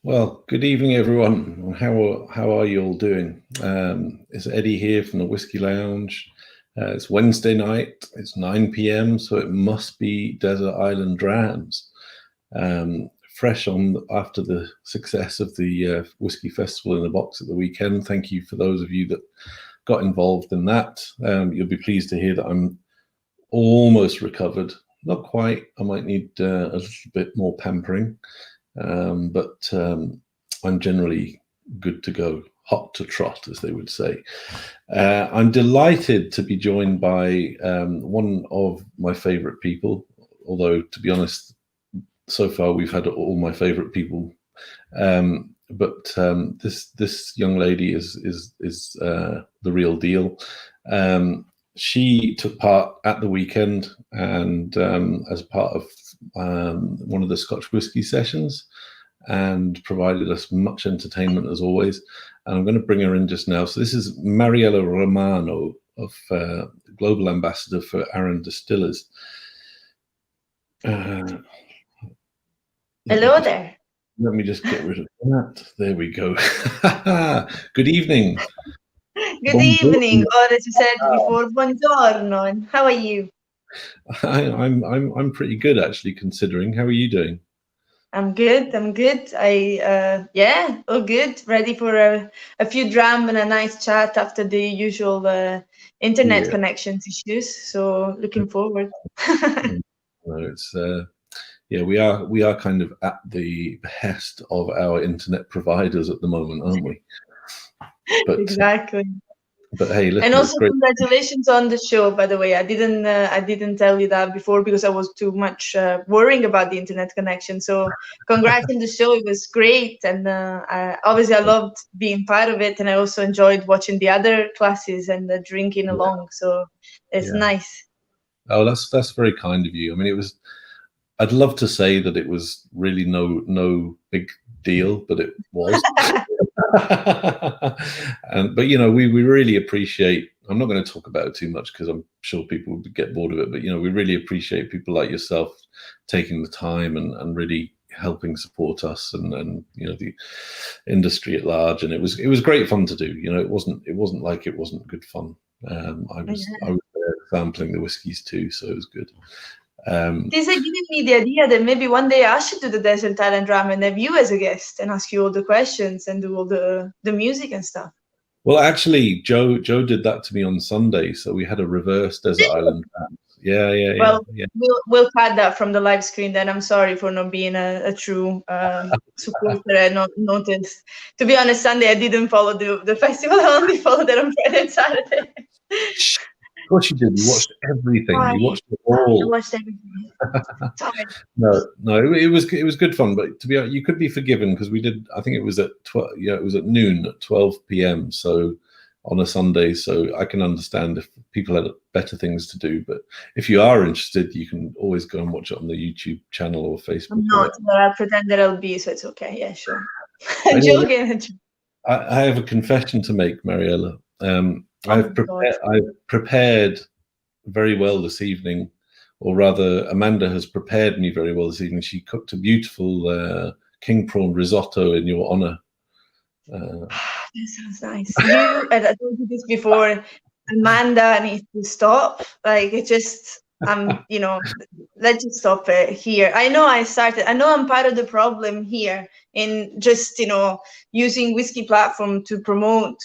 Well, good evening, everyone. How are you all doing? It's Eddie here from the Whisky Lounge. It's Wednesday night. It's 9 p.m., so it must be Desert Island Drams. Fresh on after the success of the Whisky Festival in the Box at the weekend. Thank you for those of you that got involved in that. You'll be pleased to hear that I'm almost recovered. Not quite. I might need a little bit more pampering. But I'm generally good to go, hot to trot, as they would say. I'm delighted to be joined by one of my favorite people, although, to be honest, so far we've had all my favorite people. But this young lady is the real deal. She took part at the weekend and as part of one of the Scotch whisky sessions and provided us much entertainment as always. And I'm going to bring her in just now. So this is Mariella Romano, of Global Ambassador for Arran Distillers. Hello there. Let me just get rid of that. There we go. Good evening. Good evening, or as you said before, buongiorno. And how are you? I'm pretty good, actually, considering. How are you doing? I'm good. Yeah, all good. Ready for a few dram and a nice chat after the usual internet connections issues. So looking forward. It's yeah, we are kind of at the behest of our internet providers at the moment, aren't we? But, exactly. But hey, listen, and also congratulations on the show, by the way. I didn't tell you that before because I was too much worrying about the internet connection. So congrats on the show. It was great. And obviously I loved being part of it. And I also enjoyed watching the other classes and drinking along. So it's nice. Oh, that's very kind of you. I mean, I'd love to say that it was really no big deal, but it was. But you know, we really appreciate. I'm not going to talk about it too much because I'm sure people would get bored of it. But you know, we really appreciate people like yourself taking the time and really helping support us and you know, the industry at large. And it was great fun to do. You know, it wasn't like it wasn't good fun. I was there sampling the whiskies too, so it was good. This is giving me the idea that maybe one day I should do the Desert Island Dram and have you as a guest and ask you all the questions and do all the music and stuff. Well, actually, Joe did that to me on Sunday, so we had a reverse Desert Island Dram. Yeah. Well, we'll cut that from the live screen then. I'm sorry for not being a true supporter and not noticed. To be honest, Sunday I didn't follow the festival. I only followed it on Friday and Saturday. Of course you did. You watched everything. You watched it all. I watched everything. No, it was good fun. But to be honest, you could be forgiven because we did. I think it was at 12. Yeah, it was at noon, at 12 p.m. So on a Sunday. So I can understand if people had better things to do. But if you are interested, you can always go and watch it on the YouTube channel or Facebook. I'm not, but I'll pretend that I'll be. So it's okay. Yeah, sure. Joking. I have a confession to make, Mariella. I've prepared very well this evening, or rather, Amanda has prepared me very well this evening. She cooked a beautiful king prawn risotto in your honor. That sounds nice. I told you this before. Amanda needs to stop. Like it just, you know, let's just stop it here. I know I'm part of the problem here in just, you know, using Whisky platform to promote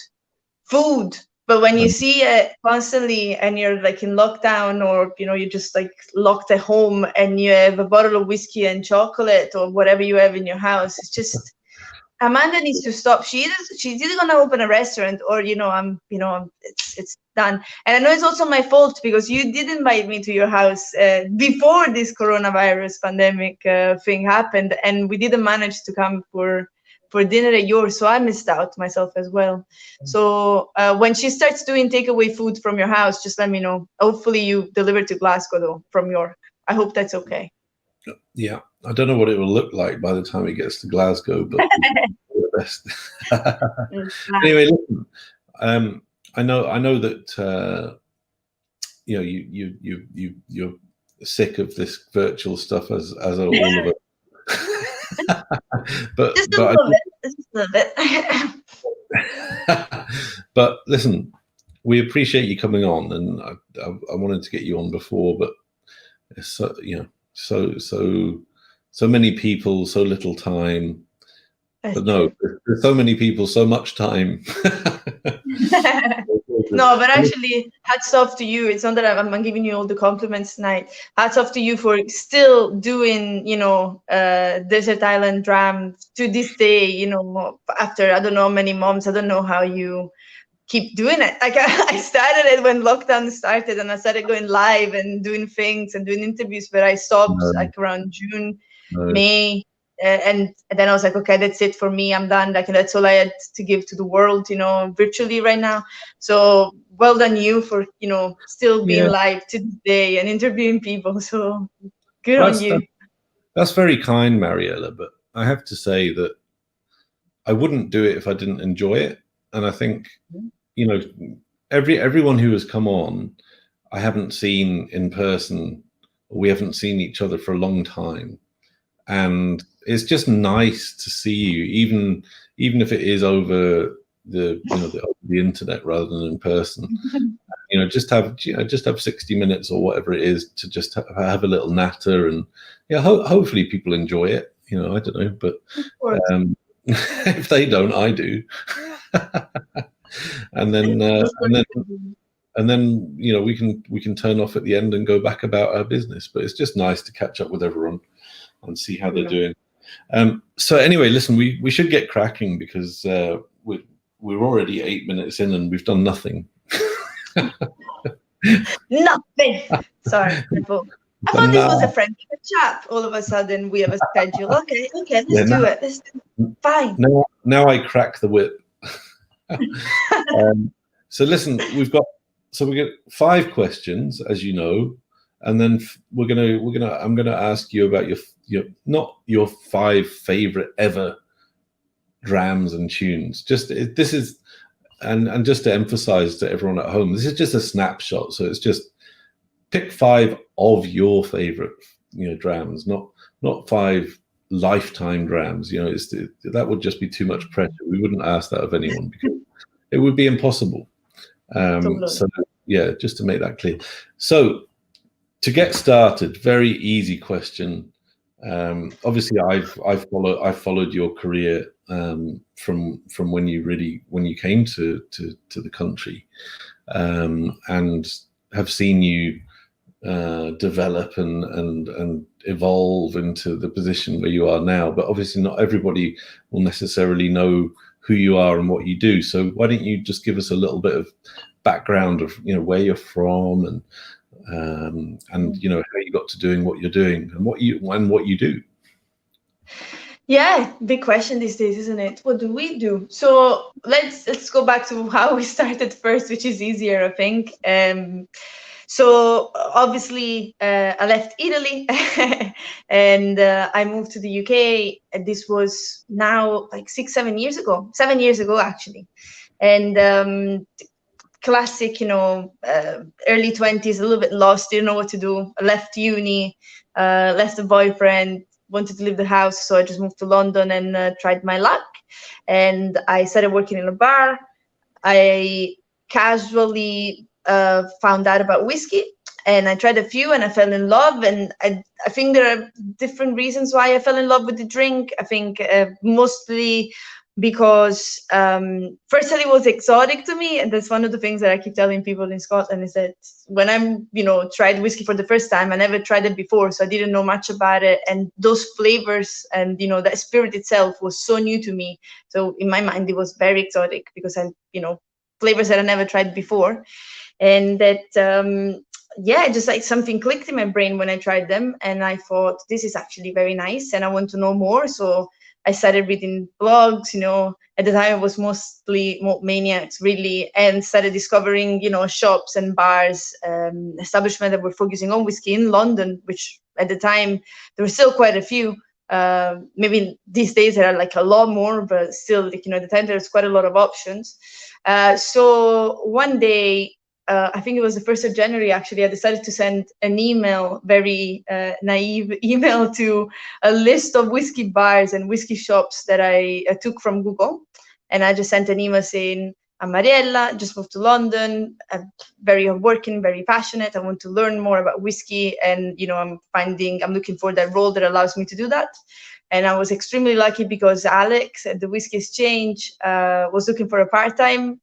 food. But when you see it constantly and you're like in lockdown or, you know, you're just like locked at home and you have a bottle of whiskey and chocolate or whatever you have in your house, it's just, Amanda needs to stop. She's either going to open a restaurant or, it's done. And I know it's also my fault because you did invite me to your house before this coronavirus pandemic thing happened. And we didn't manage to come for for dinner at yours, so I missed out myself as well. So when she starts doing takeaway food from your house, just let me know. Hopefully you deliver to Glasgow though, from York. I hope that's okay. Yeah, I don't know what it will look like by the time it gets to Glasgow, but the best. Anyway, listen, I know that you're sick of this virtual stuff as are all of us. but just a little bit. But listen, we appreciate you coming on, and I wanted to get you on before, but it's so many people, so little time. But no, there's so many people, so much time. No, but actually, hats off to you. It's not that I'm giving you all the compliments tonight. Hats off to you for still doing, Desert Island Drams to this day, after I don't know how many months. I don't know how you keep doing it. Like I started it when lockdown started, and I started going live and doing things and doing interviews, but I stopped like around June, May. And then I was like, okay, that's it for me. I'm done. Like, that's all I had to give to the world, virtually right now. So well done you for, still being live to this day and interviewing people. So good on you. That's very kind, Mariella. But I have to say that I wouldn't do it if I didn't enjoy it. And I think, everyone who has come on, I haven't seen in person. We haven't seen each other for a long time. And it's just nice to see you, even if it is over the internet rather than in person. Just have 60 minutes or whatever it is to just have a little natter, and hopefully people enjoy it. I don't know, but if they don't, I do. and then we can turn off at the end and go back about our business. But it's just nice to catch up with everyone and see how they're doing. So anyway, listen, we should get cracking, because we're already 8 minutes in and we've done nothing. Nothing. Sorry. I thought this was a friendly chat. All of a sudden we have a schedule. Okay, let's do it. Let's do it. Fine. Now I crack the whip. So listen, we get 5 questions, as you know. And then I'm gonna ask you about your not your 5 favorite ever drams and tunes. Just to emphasize to everyone at home, this is just a snapshot. So it's just pick 5 of your favorite, drams, not 5 lifetime drams. That would just be too much pressure. We wouldn't ask that of anyone because it would be impossible. So yeah, just to make that clear. So, to get started, very easy question. Obviously, I've followed your career from when you came to the country, and have seen you develop and evolve into the position where you are now. But obviously, not everybody will necessarily know who you are and what you do. So why don't you just give us a little bit of background of where you're from and how you got to doing what you're doing and what you do. Yeah, big question these days, isn't it? What do we do? So let's go back to how we started first, which is easier, I think. So obviously I left Italy and I moved to the UK. And this was now like 7 years ago actually. And classic, early 20s, a little bit lost, didn't know what to do. I left uni, left a boyfriend, wanted to leave the house, so I just moved to London and tried my luck. And I started working in a bar. I casually found out about whiskey, and I tried a few, and I fell in love. And I think there are different reasons why I fell in love with the drink. I think mostly because firstly it was exotic to me, and that's one of the things that I keep telling people in Scotland, is that when I'm tried whiskey for the first time, I never tried it before, so I didn't know much about it, and those flavors and that spirit itself was so new to me. So in my mind it was very exotic because I flavors that I never tried before, and that just like something clicked in my brain when I tried them, and I thought, this is actually very nice and I want to know more. So I started reading blogs, at the time it was mostly Malt Maniacs, really, and started discovering, shops and bars, establishments that were focusing on whiskey in London, which at the time there were still quite a few. Maybe these days there are like a lot more, but still, like, at the time there's quite a lot of options. So one day, I think it was the 1st of January, actually, I decided to send an email, very naive email, to a list of whiskey bars and whiskey shops that I took from Google. And I just sent an email saying, I'm Mariella, just moved to London, I'm very hardworking, very passionate. I want to learn more about whiskey. And, I'm looking for that role that allows me to do that. And I was extremely lucky because Alex at the Whisky Exchange was looking for a part-timer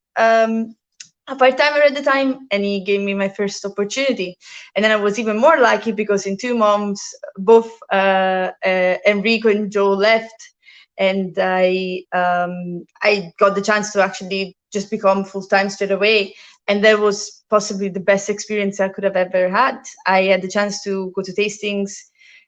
at the time, and he gave me my first opportunity. And then I was even more lucky because in 2 months, both Enrico and Joe left, and I got the chance to actually just become full-time straight away. And that was possibly the best experience I could have ever had. I had the chance to go to tastings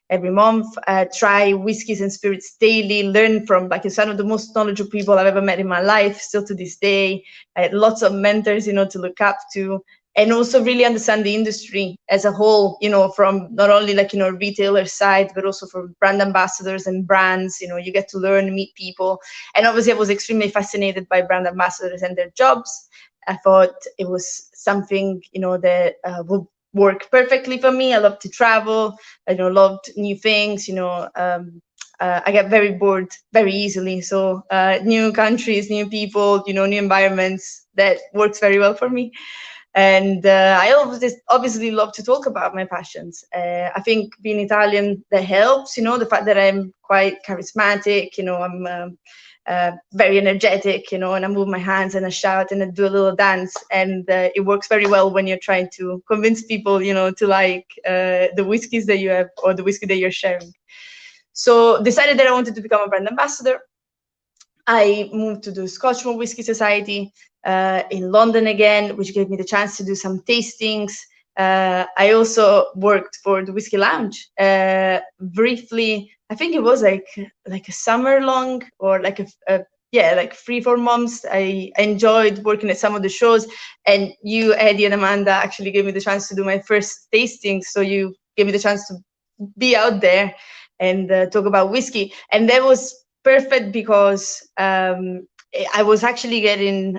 every month, try whiskeys and spirits daily, learn from some of the most knowledgeable people I've ever met in my life, still to this day. I had lots of mentors, to look up to, and also really understand the industry as a whole, from not only retailer side, but also from brand ambassadors and brands. You get to learn, meet people. And obviously I was extremely fascinated by brand ambassadors and their jobs. I thought it was something, that would work perfectly for me. I love to travel. I loved new things. I get very bored very easily. So new countries, new people, new environments, that works very well for me. And I obviously love to talk about my passions. I think being Italian, that helps. The fact that I'm quite charismatic. I'm very energetic, and I move my hands and I shout and I do a little dance, and it works very well when you're trying to convince people, to like the whiskeys that you have or the whiskey that you're sharing. So decided that I wanted to become a brand ambassador. I moved to the Scotch Malt Whisky Society in London again, which gave me the chance to do some tastings. I also worked for the Whisky Lounge briefly. I think it was like a summer long, or like 3-4 months. I enjoyed working at some of the shows, and you, Eddie and Amanda, actually gave me the chance to do my first tasting. So you gave me the chance to be out there and talk about whiskey, and that was perfect because I was actually getting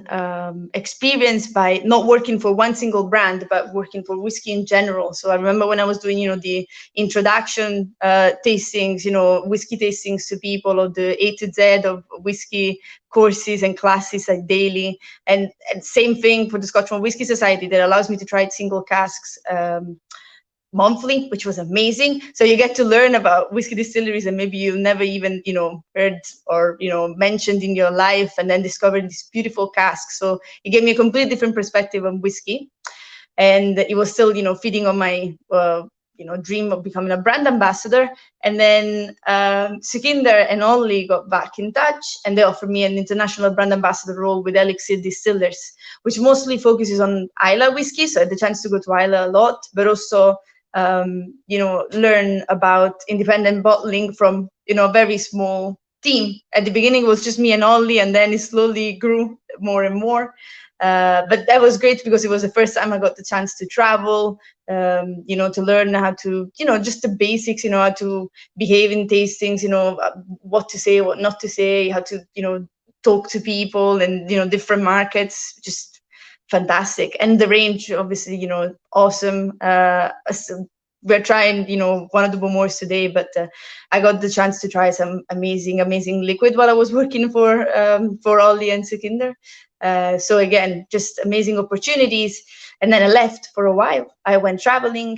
experience by not working for one single brand, but working for whiskey in general. So I remember when I was doing, the introduction tastings, whiskey tastings to people, or the A to Z of whiskey courses and classes like daily. And same thing for the Scotch Malt Whisky Society, that allows me to try single casks monthly, which was amazing. So you get to learn about whiskey distilleries and maybe you never even, heard or, mentioned in your life, and then discovered these beautiful casks. So it gave me a completely different perspective on whiskey. And it was still, feeding on my, dream of becoming a brand ambassador. And then Sukhinder and Ollie got back in touch, and they offered me an international brand ambassador role with Elixir Distillers, which mostly focuses on Islay whiskey. So I had the chance to go to Islay a lot, but also learn about independent bottling from, a very small team. At the beginning, it was just me and Ollie, and then it slowly grew more and more. But that was great because it was the first time I got the chance to travel, to learn how to, just the basics, how to behave in tastings, what to say, what not to say, how to, talk to people and, different markets, just fantastic. And the range, obviously, awesome. We're trying, one of the Bomors today, but I got the chance to try some amazing liquid while I was working for Ollie and Sukhinder. So again, just amazing opportunities. And then I left for a while. I went traveling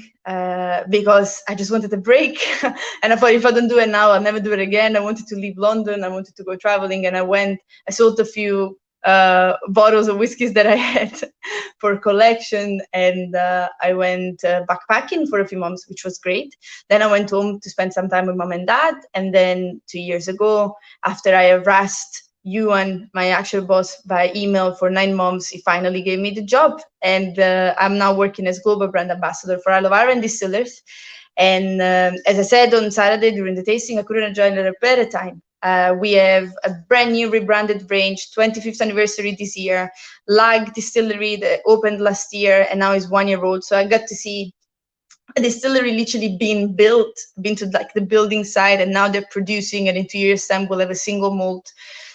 because I just wanted a break. And I thought, if I don't do it now, I'll never do it again. I wanted to leave London. I wanted to go traveling. And I sold a few bottles of whiskeys that I had for collection, and I went backpacking for a few months, which was great. Then I went home to spend some time with mom and dad, and then 2 years ago, after I harassed Ewan, my actual boss, by email for 9 months, he finally gave me the job, and I'm now working as global brand ambassador for Arran Distillers. And as I said on Saturday during the tasting, I couldn't have joined at a better time, We have a brand new rebranded range, 25th anniversary this year. Lag Distillery that opened last year and now is 1 year old. So I got to see a distillery literally being built, been to like the building side, and now they're producing, and in 2 years' time we'll have a single malt.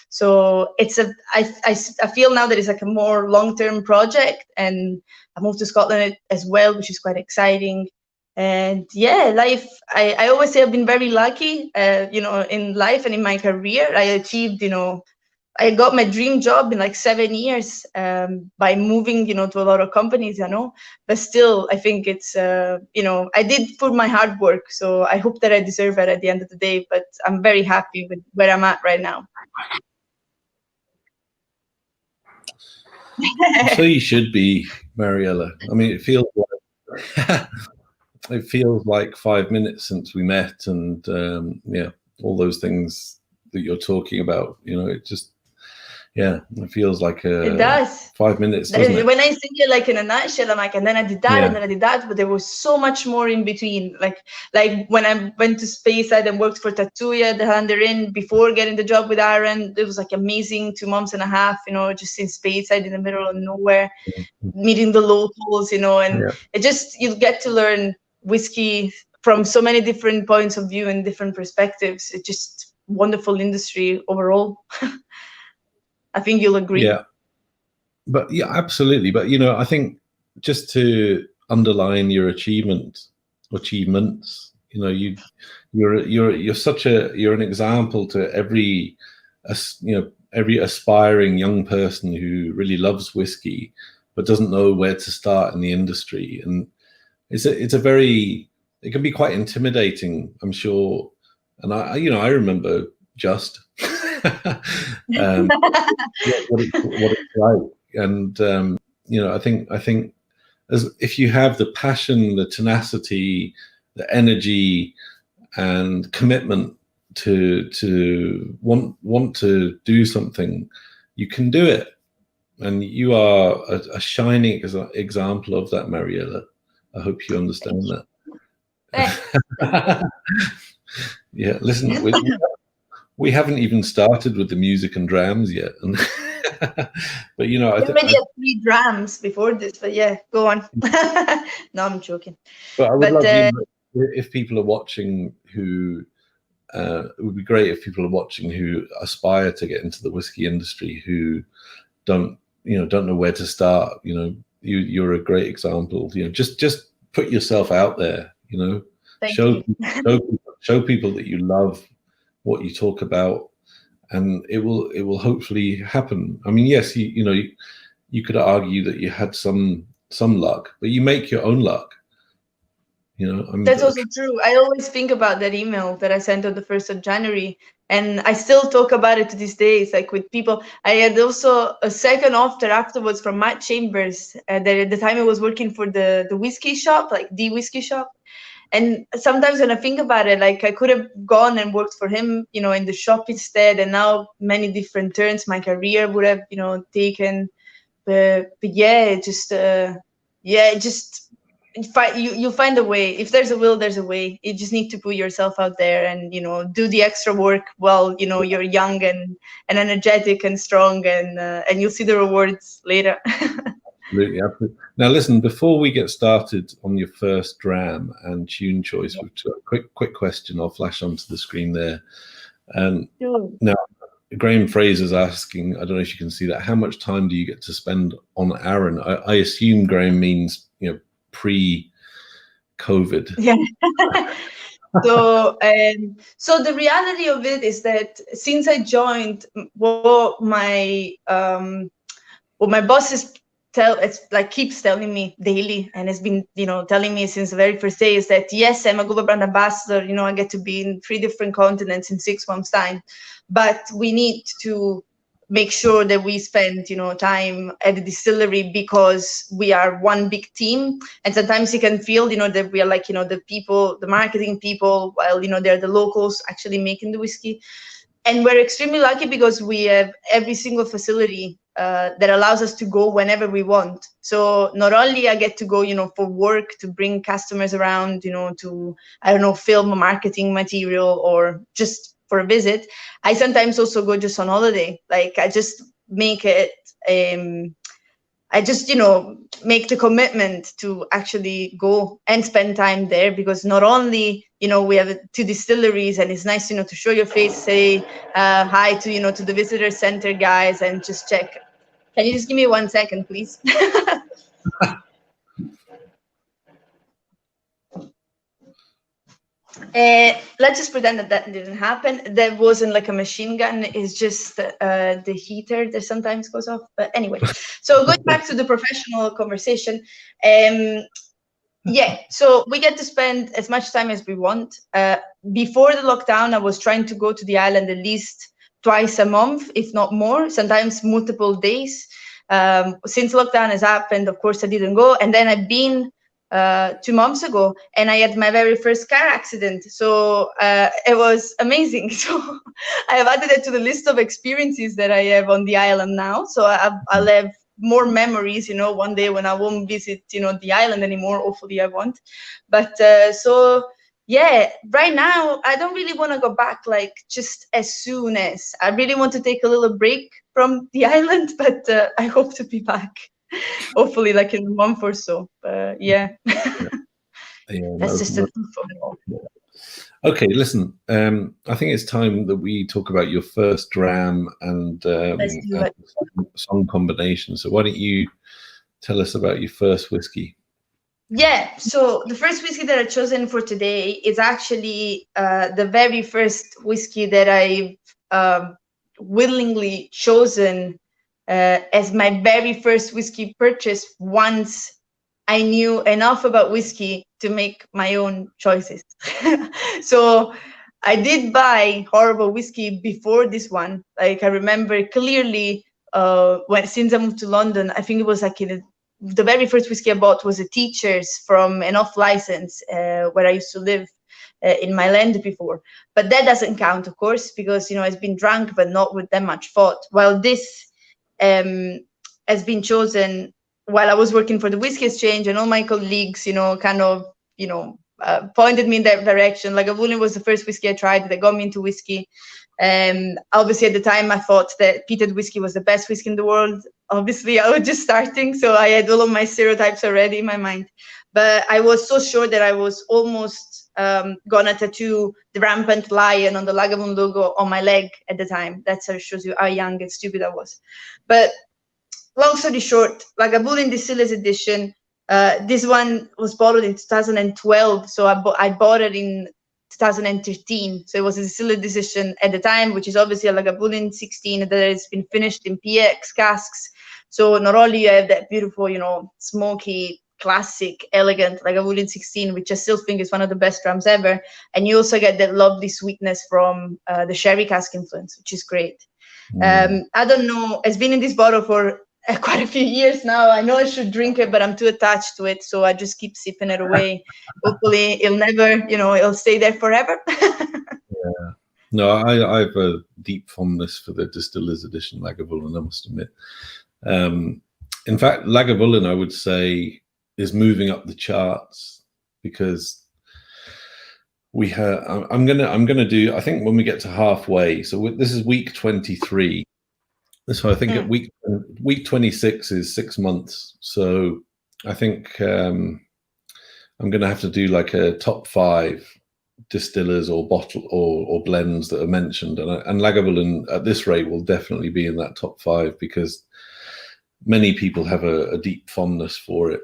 So it's I feel now that it's like a more long-term project, and I moved to Scotland as well, which is quite exciting. And yeah, life, I always say I've been very lucky, in life and in my career. I achieved, I got my dream job in like 7 years by moving, to a lot of companies, but still, I think it's, I did put my hard work. So I hope that I deserve it at the end of the day, but I'm very happy with where I'm at right now. So you should be, Mariella. I mean, it feels like 5 minutes since we met, and all those things that you're talking about. It just, it feels like it does. 5 minutes, doesn't it? When I think it like in a nutshell, I'm like, and then I did that, and then I did that, but there was so much more in between. Like when I went to Speyside and worked for Tattooya, the hand in before getting the job with Arran, it was like amazing 2 months and a half, just in Speyside in the middle of nowhere, meeting the locals, and it just, you get to learn whiskey from so many different points of view and different perspectives. It's just wonderful industry overall. I think you'll agree. Yeah, absolutely. But I think just to underline your achievements, you're an example to every aspiring young person who really loves whiskey but doesn't know where to start in the industry. And it can be quite intimidating, I'm sure. And I remember just what it's like. And I think as if you have the passion, the tenacity, the energy and commitment to want to do something, you can do it. And you are a shining example of that, Mariella. I hope you understand that. Yeah, listen, we haven't even started with the music and drams yet. But I already had 3 drams before this, but yeah, go on. No, I'm joking. But I would love if people are watching who it would be great if people are watching who aspire to get into the whiskey industry, who don't know where to start. You're a great example. Just put yourself out there. Show people that you love what you talk about, and it will hopefully happen. I mean, yes, you could argue that you had some luck, but you make your own luck. That's also true. I always think about that email that I sent on the 1st of January, and I still talk about it to this day. It's like with people. I had also a second offer afterwards from Matt Chambers. That at the time I was working for the whiskey shop, like the whiskey shop. And sometimes when I think about it, like I could have gone and worked for him, in the shop instead. And now many different turns my career would have, taken. But yeah, you find a way. If there's a will, there's a way. You just need to put yourself out there and do the extra work while you're young and energetic and strong, and you'll see the rewards later. Absolutely. Now listen, before we get started on your first dram and tune choice, we've got a quick question I'll flash onto the screen there. Sure. Now Graham Fraser's asking, I don't know if you can see that, how much time do you get to spend on Arran? I assume Graham means pre-COVID. Yeah. So the reality of it is that since I joined, what my bosses keeps telling me daily, and it's been telling me since the very first day, is that yes, I'm a global brand ambassador. I get to be in 3 different continents in 6 months' time, but we need to make sure that we spend time at the distillery, because we are one big team, and sometimes you can feel that we are like the people, the marketing people, while they're the locals actually making the whiskey. And we're extremely lucky because we have every single facility that allows us to go whenever we want. So not only I get to go for work, to bring customers around, to film a marketing material, or just for a visit. I sometimes also go just on holiday. Like I just make it, I just, make the commitment to actually go and spend time there, because not only, we have 2 distilleries, and it's nice, to show your face, say hi to, to the visitor center guys, and just check. Can you just give me 1 second, please? Let's just pretend that didn't happen. That wasn't like a machine gun. It's just the heater that sometimes goes off. But anyway, so going back to the professional conversation, yeah, so we get to spend as much time as we want. Before the lockdown, I was trying to go to the island at least twice a month, if not more, sometimes multiple days. Since lockdown has happened, of course, I didn't go. And then I've been 2 months ago, and I had my very first car accident. So it was amazing. So I have added it to the list of experiences that I have on the island now. So I'll have more memories, one day when I won't visit, the island anymore. Hopefully I won't. But so yeah, right now I don't really want to go back like just as soon as. I really want to take a little break from the island, but I hope to be back. Hopefully like in a month or so. Yeah. That's just a Okay, listen, I think it's time that we talk about your first dram and song combination. So why don't you tell us about your first whiskey? Yeah, so the first whiskey that I've chosen for today is actually the very first whiskey that I've willingly chosen as my very first whiskey purchase once I knew enough about whiskey to make my own choices. So I did buy horrible whiskey before this one. Like I remember clearly since I moved to London, I think it was like the very first whiskey I bought was a Teacher's from an off license where I used to live in my land before. But that doesn't count, of course, because, it's been drunk, but not with that much thought. While this has been chosen while I was working for the Whisky Exchange, and all my colleagues, kind of, pointed me in that direction. Lagavulin was the first whiskey I tried that got me into whiskey. Obviously, at the time, I thought that peated whiskey was the best whiskey in the world. Obviously, I was just starting, so I had all of my stereotypes already in my mind. But I was so sure that I was almost gonna tattoo the rampant lion on the Lagavulin logo on my leg at the time. That sort of shows you how young and stupid I was. But long story short, Lagavulin Distillers Edition. This one was bottled in 2012, so I bought it in 2013. So it was a distiller decision at the time, which is obviously a Lagavulin 16 that has been finished in PX casks. So not only you have that beautiful, smoky, classic, elegant Lagavulin 16, which I still think is one of the best drums ever, and you also get that lovely sweetness from the sherry cask influence, which is great. I don't know, it's been in this bottle for quite a few years now. I know I should drink it, but I'm too attached to it, so I just keep sipping it away. Hopefully it'll never, it'll stay there forever. Yeah. No, I have a deep fondness for the Distillers Edition Lagavulin, I must admit. In fact, Lagavulin, I would say, is moving up the charts because we have. I'm gonna do. I think when we get to halfway, so this is week 23. So I think at week 26 is 6 months. So I think I'm going to have to do like a top 5 distillers or bottle or blends that are mentioned, and Lagavulin at this rate will definitely be in that top 5 because many people have a deep fondness for it,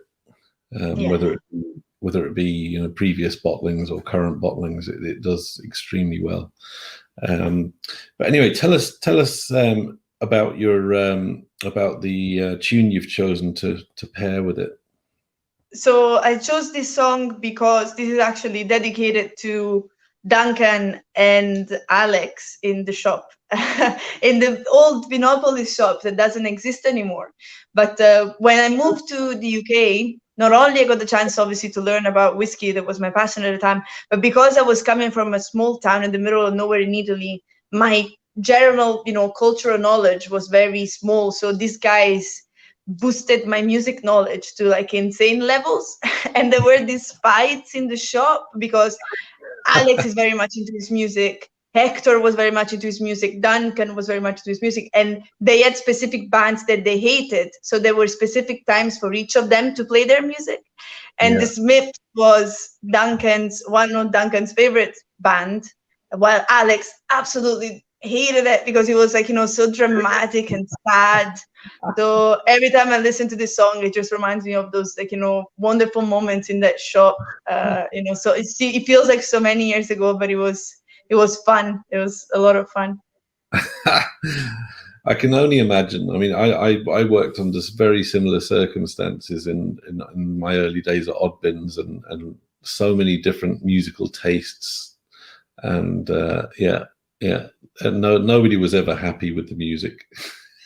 whether it be previous bottlings or current bottlings. It does extremely well. But anyway, tell us. About your about the tune you've chosen to pair with it. So I chose this song because this is actually dedicated to Duncan and Alex in the shop, in the old Vinopolis shop that doesn't exist anymore. But when I moved to the UK, not only I got the chance, obviously, to learn about whiskey, that was my passion at the time, but because I was coming from a small town in the middle of nowhere in Italy, my general, cultural knowledge was very small. So these guys boosted my music knowledge to like insane levels. And there were these fights in the shop because Alex is very much into his music, Hector was very much into his music. Duncan was very much into his music. And they had specific bands that they hated. So there were specific times for each of them to play their music. And the Smiths was one of Duncan's favorite band, while Alex absolutely hated it because it was like, so dramatic and sad. So every time I listen to this song, it just reminds me of those like, wonderful moments in that shop. So it feels like so many years ago, but it was fun. It was a lot of fun. I can only imagine. I mean, I worked under very similar circumstances in my early days at Oddbins, and so many different musical tastes, and and nobody was ever happy with the music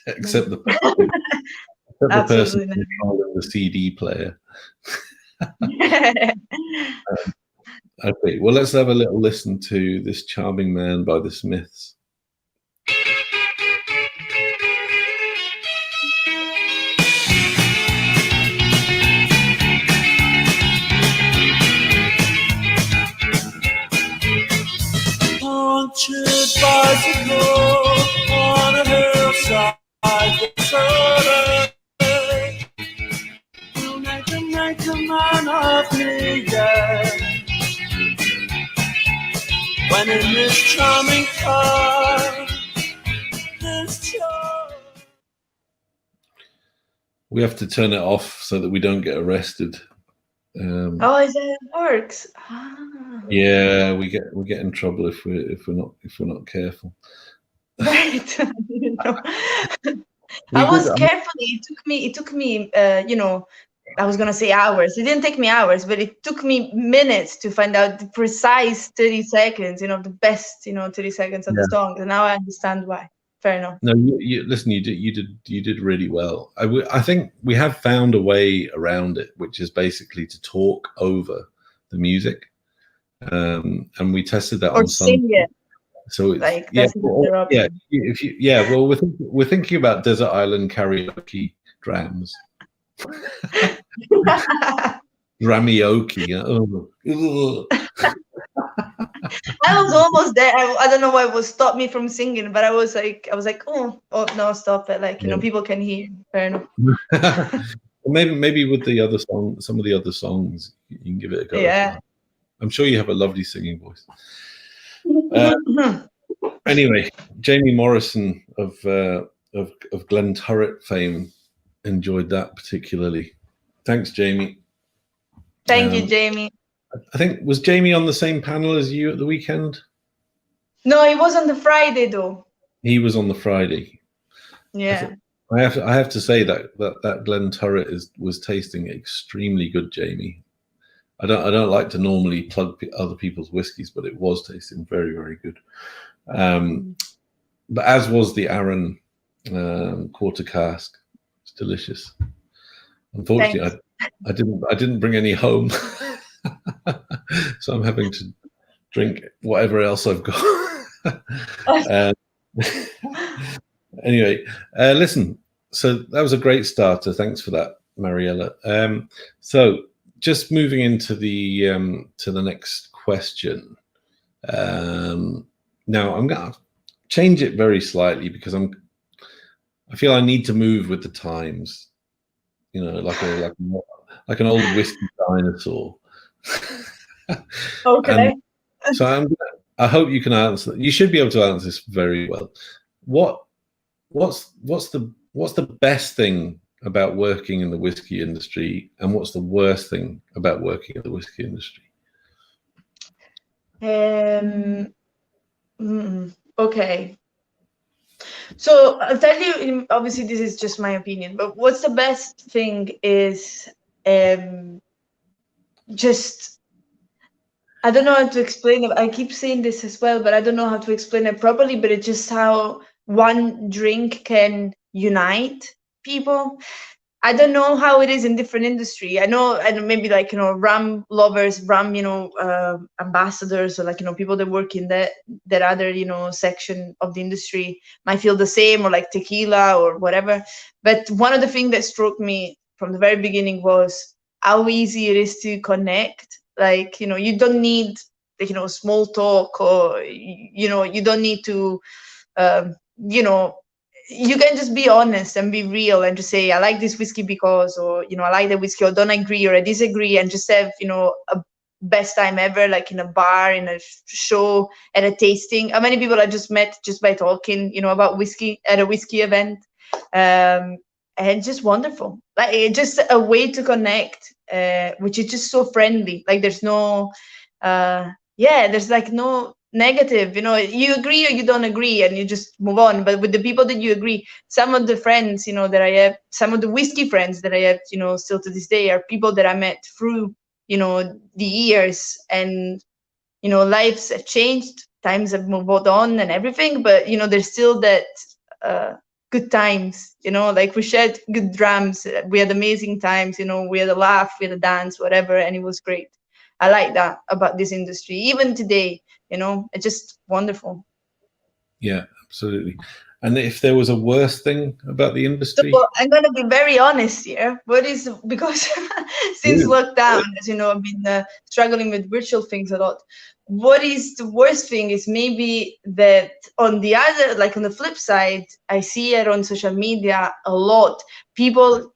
except the person controlling the CD player. Okay, well, let's have a little listen to This Charming Man by the Smiths. Bicycle on a hillside, you'll make a man of me, yeah. When in this charming car, we have to turn it off so that we don't get arrested. Is that how it works? Yeah, we get in trouble if we're not careful. Right. I was carefully. It took me. I was gonna say hours. It didn't take me hours, but it took me minutes to find out the precise 30 seconds. The best 30 seconds of the song. And now I understand why. Fair enough. No, you listen. You did really well. I think we have found a way around it, which is basically to talk over the music. And we tested that on sing it. So it's, well, we're thinking about Desert Island Karaoke Drams. Dramioke. I was almost there. I don't know why it would stop me from singing, but I was like, oh no, stop it! Like people can hear. Fair enough. maybe with the other song, some of the other songs, you can give it a go. Yeah. I'm sure you have a lovely singing voice. Anyway, Jamie Morrison of Glen Turret fame enjoyed that particularly. Thanks, Jamie. Thank you, Jamie. I think, was Jamie on the same panel as you at the weekend? No, he was on the Friday though. He was on the Friday. Yeah. I have to say that Glen Turret was tasting extremely good, Jamie. I don't like to normally plug other people's whiskies, but it was tasting very, very good. But as was the Arran quarter cask. It's delicious. Unfortunately, I didn't bring any home, so I'm having to drink whatever else I've got. Anyway, listen. So that was a great starter. Thanks for that, Mariella. So just moving into the next question. Now I'm gonna change it very slightly because I feel I need to move with the times. Like an old whiskey dinosaur. Okay. So I hope you can answer. You should be able to answer this very well. What's the best thing about working in the whiskey industry, and what's the worst thing about working in the whiskey industry? Okay. So I'll tell you, obviously this is just my opinion, but what's the best thing is just, I don't know how to explain it. I keep saying this as well, but I don't know how to explain it properly, but it's just how one drink can unite people. I don't know how it is in different industry. I know maybe like, rum lovers, rum, ambassadors, or like, people that work in that other, section of the industry might feel the same, or like tequila or whatever. But one of the things that struck me from the very beginning was how easy it is to connect. Like, you don't need small talk, or you don't need to you can just be honest and be real and just say, I like this whiskey because, or I like the whiskey, or don't agree, or I disagree, and just have a best time ever, like in a bar, in a show, at a tasting. How many people I just met just by talking about whiskey at a whiskey event. And just wonderful, like it's just a way to connect, which is just so friendly. Like there's no there's like no negative, you agree or you don't agree, and you just move on. But with the people that you agree, some of the friends that I have, some of the whiskey friends that I have still to this day, are people that I met through the years. And lives have changed, times have moved on and everything, but there's still that good times, like we shared good drams, we had amazing times, we had a laugh, we had a dance, whatever, and it was great. I like that about this industry, even today. It's just wonderful. Yeah, absolutely. And if there was a worst thing about the industry? So I'm going to be very honest here. Because since lockdown, as you know, I've been struggling with virtual things a lot. What is the worst thing is maybe that on the other, like on the flip side, I see it on social media a lot. People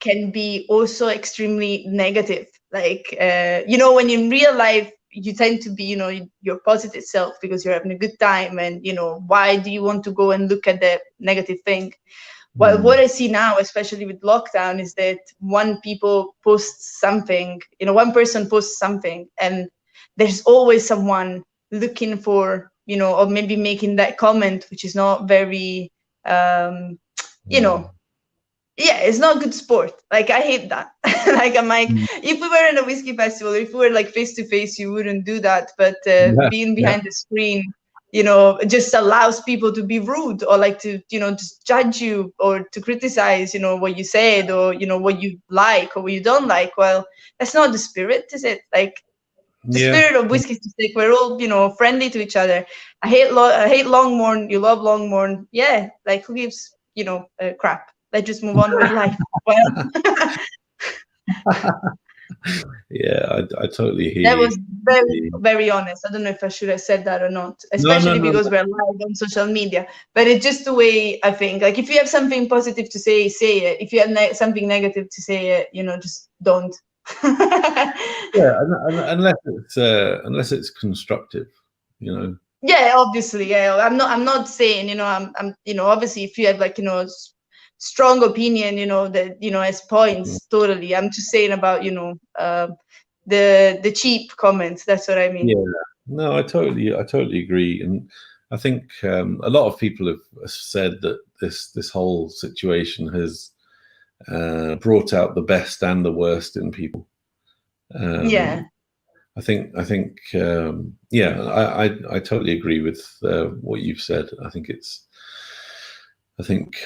can be also extremely negative. Like, when in real life, you tend to be, your positive self because you're having a good time. And, why do you want to go and look at the negative thing? Well, what I see now, especially with lockdown, is that one person posts something, and there's always someone looking for, or maybe making that comment, which is not very, it's not good sport. Like, I hate that. Like, I'm like, if we were in a whiskey festival, if we were like face to face, you wouldn't do that. But being behind the screen, just allows people to be rude, or like to, just judge you, or to criticize, what you said, or, what you like or what you don't like. Well, that's not the spirit, is it? Like, the spirit of whiskey is to say we're all, friendly to each other. I hate Longmorn. You love Longmorn. Yeah. Like, who gives, crap? Let's just move on with life. Well, yeah, I totally hear that you. was very, very honest. I don't know if I should have said that or not, especially because we're live on social media. But it's just the way I think. Like, if you have something positive to say it. If you have something negative to say it, just don't. Yeah, unless it's constructive, Yeah, obviously. Yeah, I'm not saying, I'm obviously if you have like, strong opinion, that as points, totally. I'm just saying about the cheap comments. That's what I mean. Yeah, no, I totally agree, and I think a lot of people have said that this whole situation has brought out the best and the worst in people. Yeah. I think I totally agree with what you've said. I think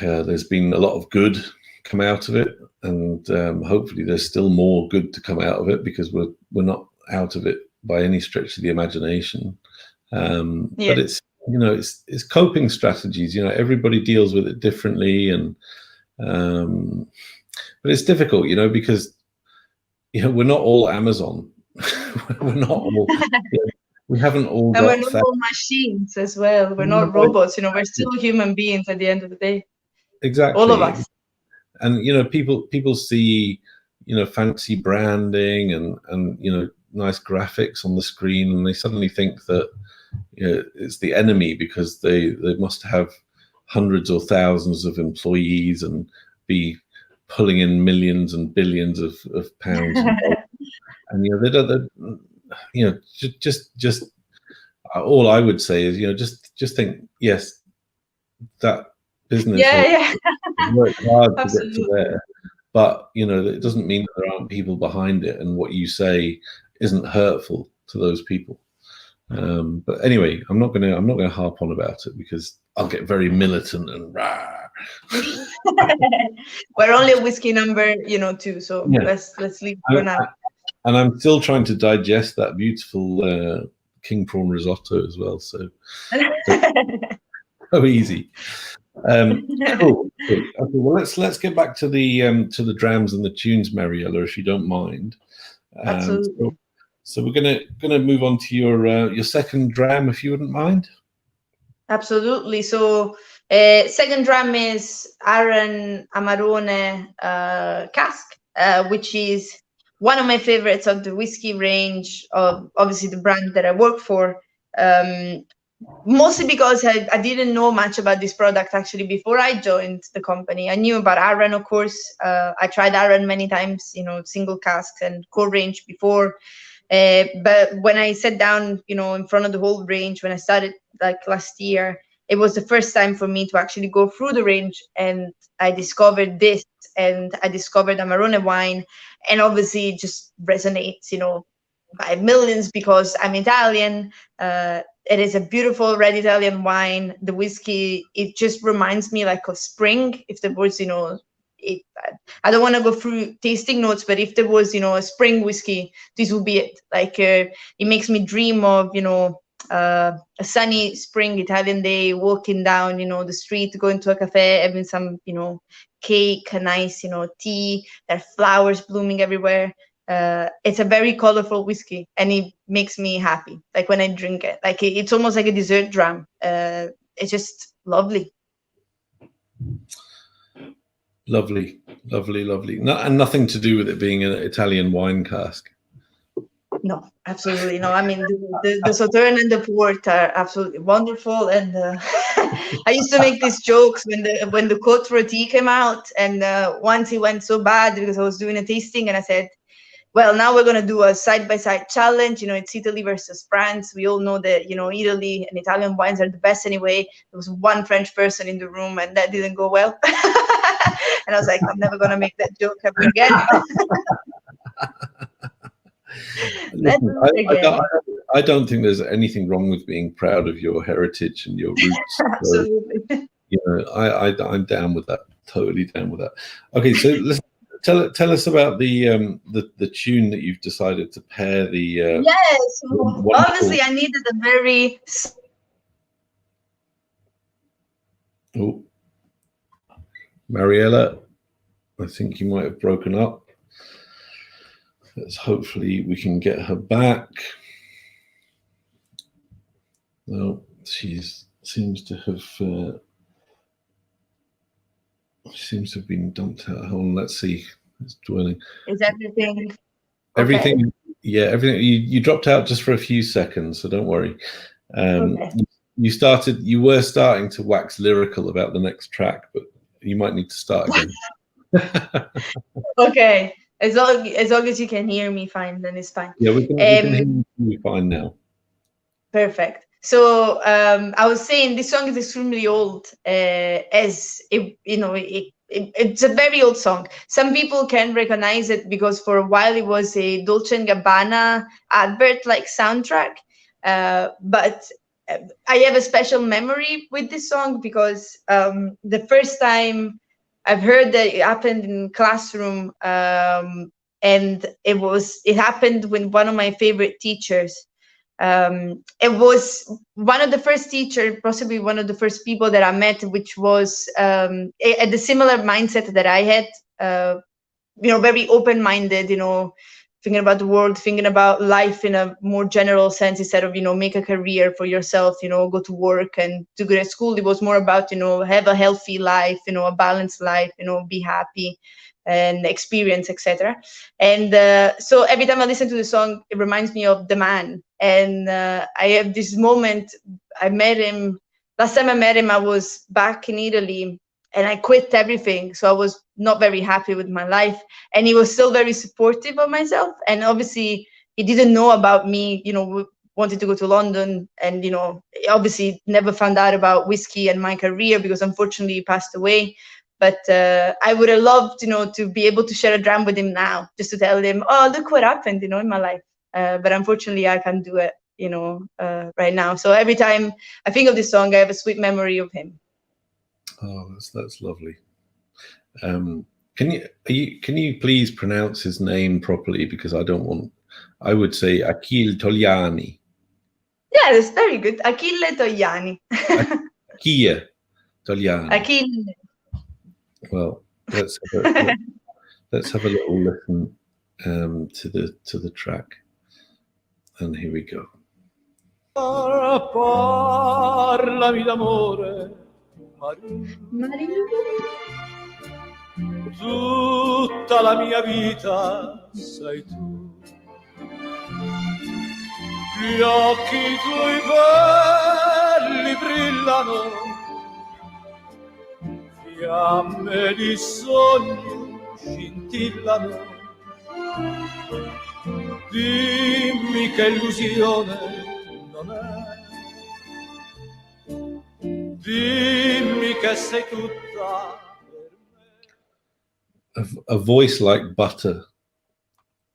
there's been a lot of good come out of it, and hopefully there's still more good to come out of it, because we're not out of it by any stretch of the imagination. But it's it's coping strategies. Everybody deals with it differently, and but it's difficult, because we're not all Amazon. We're not all. We haven't all. And we're not all machines as well. We're not robots. We're still human beings at the end of the day. Exactly. All of us. And people see fancy branding and nice graphics on the screen, and they suddenly think that it's the enemy, because they must have hundreds or thousands of employees and be pulling in millions and billions of pounds. And they don't. Just all I would say is just think, yes, that business worked hard to get to there, but it doesn't mean that there aren't people behind it, and what you say isn't hurtful to those people. But anyway, I'm not gonna harp on about it, because I'll get very militant and rah. We're only a whiskey number 2, so let's leave for now. And I'm still trying to digest that beautiful king prawn risotto as well. So easy. Cool. Okay, well, let's get back to the drams and the tunes, Mariella, if you don't mind. Absolutely. So we're gonna move on to your second dram, if you wouldn't mind. Absolutely. So second dram is Arran Amarone cask, which is one of my favorites of the whiskey range of obviously the brand that I work for. Mostly because I didn't know much about this product actually before I joined the company. I knew about Arran, of course. I tried Arran many times, single casks and core range before. But when I sat down, in front of the whole range, when I started like last year, it was the first time for me to actually go through the range, and I discovered this, and I discovered Amarone wine, and obviously it just resonates, by millions because I'm Italian. It is a beautiful red Italian wine. The whiskey, it just reminds me like of spring. If there was, I don't want to go through tasting notes, but if there was, a spring whiskey, this would be it. Like it makes me dream of, a sunny spring Italian day, walking down, the street, going to a cafe, having some, cake, a nice, tea. There are flowers blooming everywhere. It's a very colorful whiskey, and it makes me happy. Like when I drink it, like it's almost like a dessert dram. It's just lovely. Lovely. And nothing to do with it being an Italian wine cask. No, absolutely no. I mean, the Sauterne and the port are absolutely wonderful. And I used to make these jokes when the Côte Rôtie came out, and once it went so bad because I was doing a tasting, and I said, well, now we're going to do a side-by-side challenge. It's Italy versus France. We all know that, Italy and Italian wines are the best anyway. There was one French person in the room, and that didn't go well. And I was like, I'm never going to make that joke ever again. I don't think there's anything wrong with being proud of your heritage and your roots. Absolutely. So, I'm down with that. Totally down with that. Okay, so listen. Tell us about the tune that you've decided to pair the. Yes, obviously I needed a very. Oh, Mariella, I think you might have broken up. Hopefully we can get her back. No, she seems to have been dumped out. Hold on, let's see. It's dwelling. Is everything? Everything. Okay. Yeah, everything. You dropped out just for a few seconds, so don't worry. Okay. You were starting to wax lyrical about the next track, but you might need to start again. Okay. As long as you can hear me fine, then it's fine. Yeah, we can hear you fine now. Perfect. So I was saying this song is extremely old, as it, it's a very old song. Some people can recognize it because for a while it was a Dolce & Gabbana advert-like soundtrack. But I have a special memory with this song because the first time I've heard that it happened in classroom, and it happened with one of my favorite teachers. It was one of the first teachers, possibly one of the first people that I met, which was at the similar mindset that I had, very open-minded, thinking about the world, thinking about life in a more general sense instead of, make a career for yourself, go to work and do good at school. It was more about, have a healthy life, a balanced life, be happy and experience, etc. And so every time I listen to the song, it reminds me of the man. And I have this moment. I met him last time I met him. I was back in Italy, and I quit everything. So I was not very happy with my life, and he was still very supportive of myself. And obviously, he didn't know about me. Wanted to go to London, and obviously never found out about whiskey and my career because unfortunately he passed away. But I would have loved, to be able to share a dram with him now, just to tell him, oh, look what happened, in my life. But unfortunately, I can't do it, right now. So every time I think of this song, I have a sweet memory of him. Oh, that's lovely. Can you please pronounce his name properly? Because I would say Achille Togliani. Yeah, that's very good. Achille Togliani. Achille Togliani. Achille. Well, let's have a little listen to the track. And here we go. Parlami d'amore, Maria. tutta la mia vita sei tu. Gli occhi tuoi belli brillano, fiamme di sogno scintillano. Dimmi che illusione non è, dimmi che sei tutta per me. A voice like butter.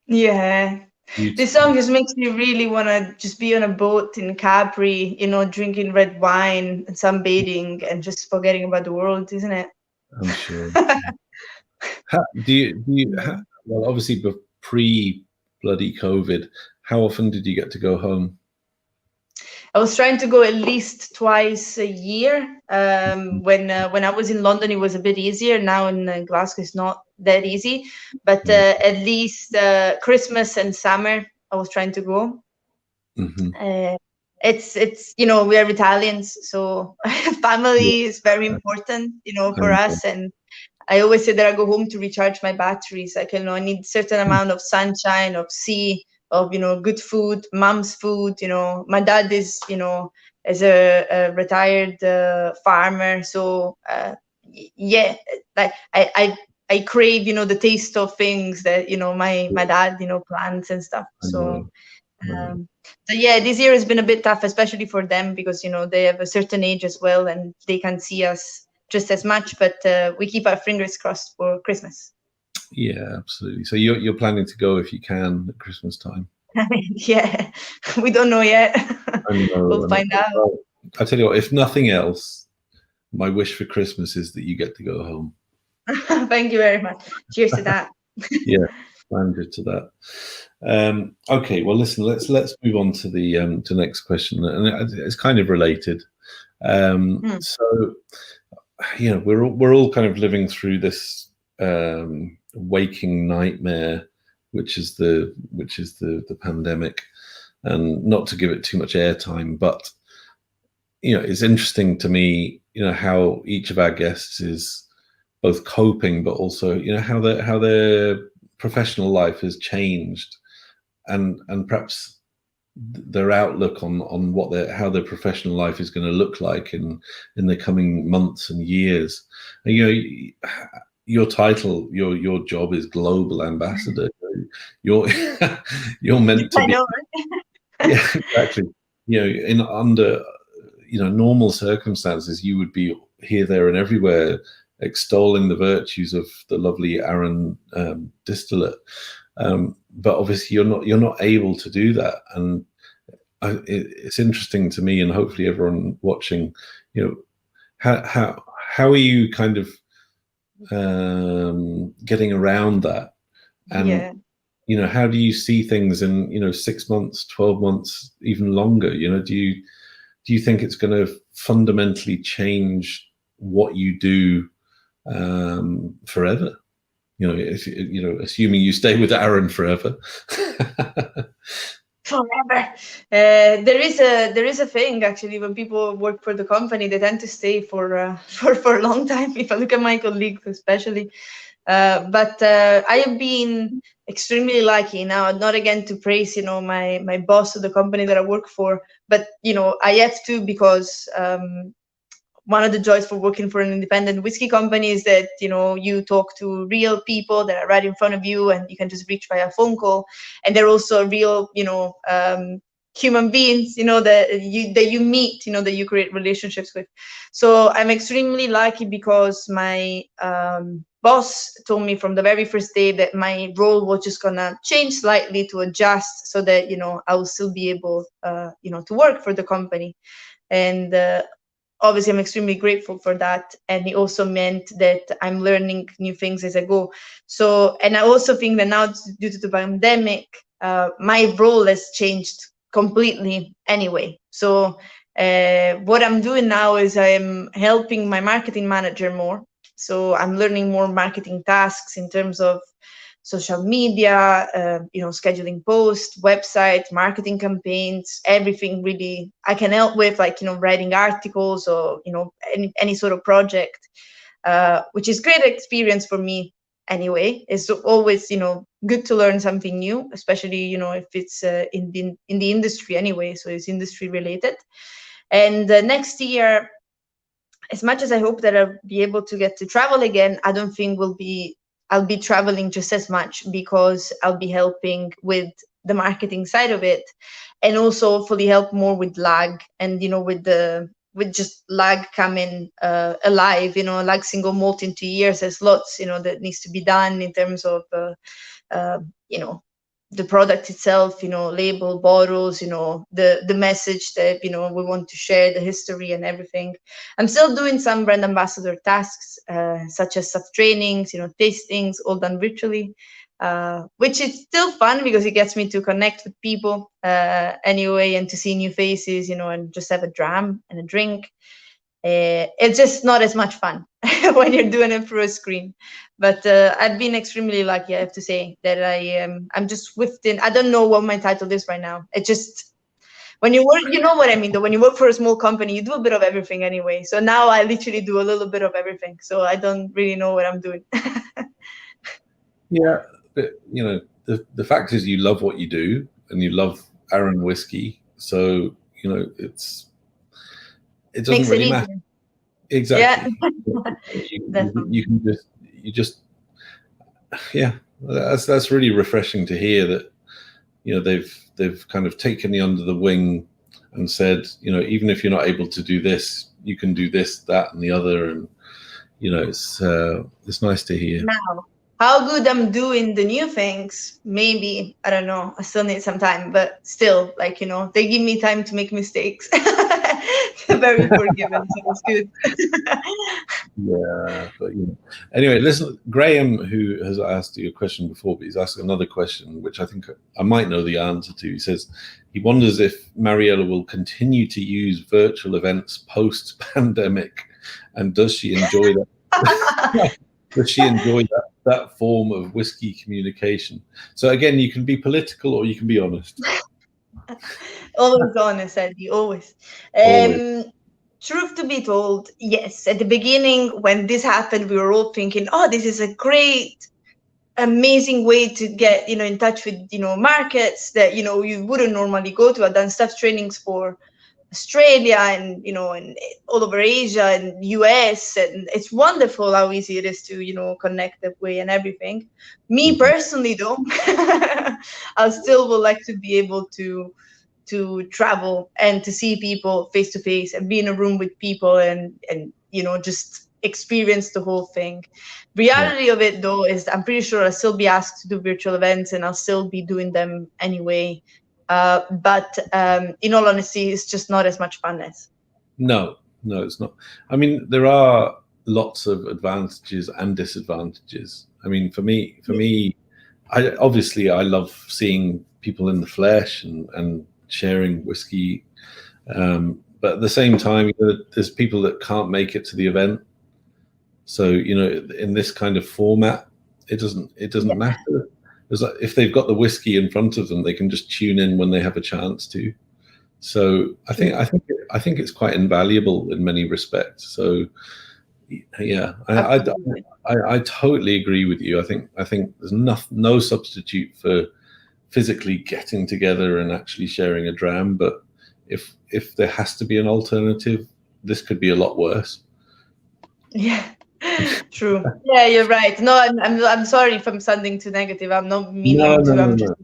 Yeah. Beautiful. This song just makes me really want to just be on a boat in Capri, drinking red wine and sunbathing and just forgetting about the world, isn't it? I'm sure. Well, obviously pre-bloody COVID, how often did you get to go home? I was trying to go at least twice a year. When I was in London, it was a bit easier. Now in Glasgow, it's not that easy. But at least Christmas and summer, I was trying to go. Mm-hmm. It's we are Italians, so family is very important, for us. And I always say that I go home to recharge my batteries. Like, I need certain amount of sunshine, of sea, of, good food, mom's food. My dad is, as a retired farmer. So, like I crave, the taste of things that, my dad, plants and stuff. So, yeah, this year has been a bit tough, especially for them because, they have a certain age as well and they can see us just as much, but we keep our fingers crossed for Christmas. Yeah, absolutely. So you're planning to go if you can at Christmas time? Yeah, we don't know yet. We'll find out. Well, I tell you what, if nothing else, my wish for Christmas is that you get to go home. Thank you very much. Cheers to that. Yeah, standard to that. Okay, well, listen, let's move on to the next question, and it's kind of related. So, we're all kind of living through this waking nightmare, which is the pandemic, and not to give it too much airtime, but it's interesting to me, how each of our guests is both coping, but also how their professional life has changed, and perhaps their outlook on how their professional life is going to look like in the coming months and years. And, your title, your job is global ambassador. You're meant to be. I know. Yeah, exactly. Under normal circumstances, you would be here, there, and everywhere, extolling the virtues of the lovely Arran distillate. But obviously, you're not able to do that, and it's interesting to me, and hopefully everyone watching. How are you kind of getting around that, and how do you see things in 6 months, 12 months, even longer? Do you think it's going to fundamentally change what you do forever? Assuming you stay with Arran forever. Forever. There is a thing, actually, when people work for the company, they tend to stay for a long time. If I look at my colleagues, especially, but I have been extremely lucky. Now, not again to praise, my boss of the company that I work for, but I have to, because one of the joys for working for an independent whiskey company is that you talk to real people that are right in front of you, and you can just reach via phone call, and they're also real human beings that you meet, that you create relationships with. So I'm extremely lucky, because my boss told me from the very first day that my role was just gonna change slightly to adjust, so that I will still be able to work for the company. And obviously, I'm extremely grateful for that. And it also meant that I'm learning new things as I go. So, and I also think that now, due to the pandemic, my role has changed completely anyway. So what I'm doing now is I'm helping my marketing manager more. So I'm learning more marketing tasks in terms of social media, scheduling posts, website, marketing campaigns, everything really I can help with, like, writing articles or, any sort of project, which is great experience for me anyway. It's always, good to learn something new, especially, if it's in the industry anyway, so it's industry related. And next year, as much as I hope that I'll be able to get to travel again, I don't think I'll be traveling just as much, because I'll be helping with the marketing side of it, and also hopefully help more with lag, and with just lag coming alive, lag single malt in 2 years. There's lots that needs to be done in terms of the product itself, label, bottles, the message that, we want to share, the history and everything. I'm still doing some brand ambassador tasks, such as soft trainings, tastings, all done virtually, which is still fun because it gets me to connect with people anyway, and to see new faces, and just have a dram and a drink. It's just not as much fun when you're doing it through a screen. But I've been extremely lucky, I have to say, that I'm just within. I don't know what my title is right now. It just, when you work, you know what I mean, though. When you work for a small company, you do a bit of everything anyway. So now I literally do a little bit of everything. So I don't really know what I'm doing. Yeah, but the fact is, you love what you do, and you love Arran whiskey. So it doesn't Makes really it matter. easier. Exactly. Yeah. you just yeah. That's really refreshing to hear that they've kind of taken you under the wing and said, even if you're not able to do this, you can do this, that, and the other, and it's nice to hear. Now, how good I'm doing the new things, maybe, I don't know. I still need some time, but still, like, they give me time to make mistakes. They're very forgiving, so it's good. Yeah, but anyway, listen, Graham, who has asked you a question before, but he's asked another question, which I think I might know the answer to. He says he wonders if Mariella will continue to use virtual events post-pandemic, and does she enjoy that? Does she enjoy that form of whiskey communication? So again, you can be political or you can be honest. Always honest, Eddie, always. Truth to be told, yes. At the beginning, when this happened, we were all thinking, oh, this is a great, amazing way to get, in touch with, markets that, you wouldn't normally go to. I've done staff trainings for Australia and, and all over Asia and US. And it's wonderful how easy it is to, connect that way and everything. Me personally, though, I still would like to be able to travel and to see people face to face and be in a room with people and just experience the whole thing. Reality of it, though, is I'm pretty sure I'll still be asked to do virtual events, and I'll still be doing them anyway. But in all honesty, it's just not as much fun as. No, it's not. I mean, there are lots of advantages and disadvantages. I mean, for me, I love seeing people in the flesh and sharing whiskey, but at the same time, there's people that can't make it to the event. So in this kind of format, it doesn't matter. It's like if they've got the whiskey in front of them, they can just tune in when they have a chance to. So I think it's quite invaluable in many respects. So yeah, I totally agree with you. I think there's no substitute for physically getting together and actually sharing a dram. But if there has to be an alternative, this could be a lot worse. Yeah. True. Yeah, you're right. No, I'm sorry if I'm sounding too negative. I'm not meaning to.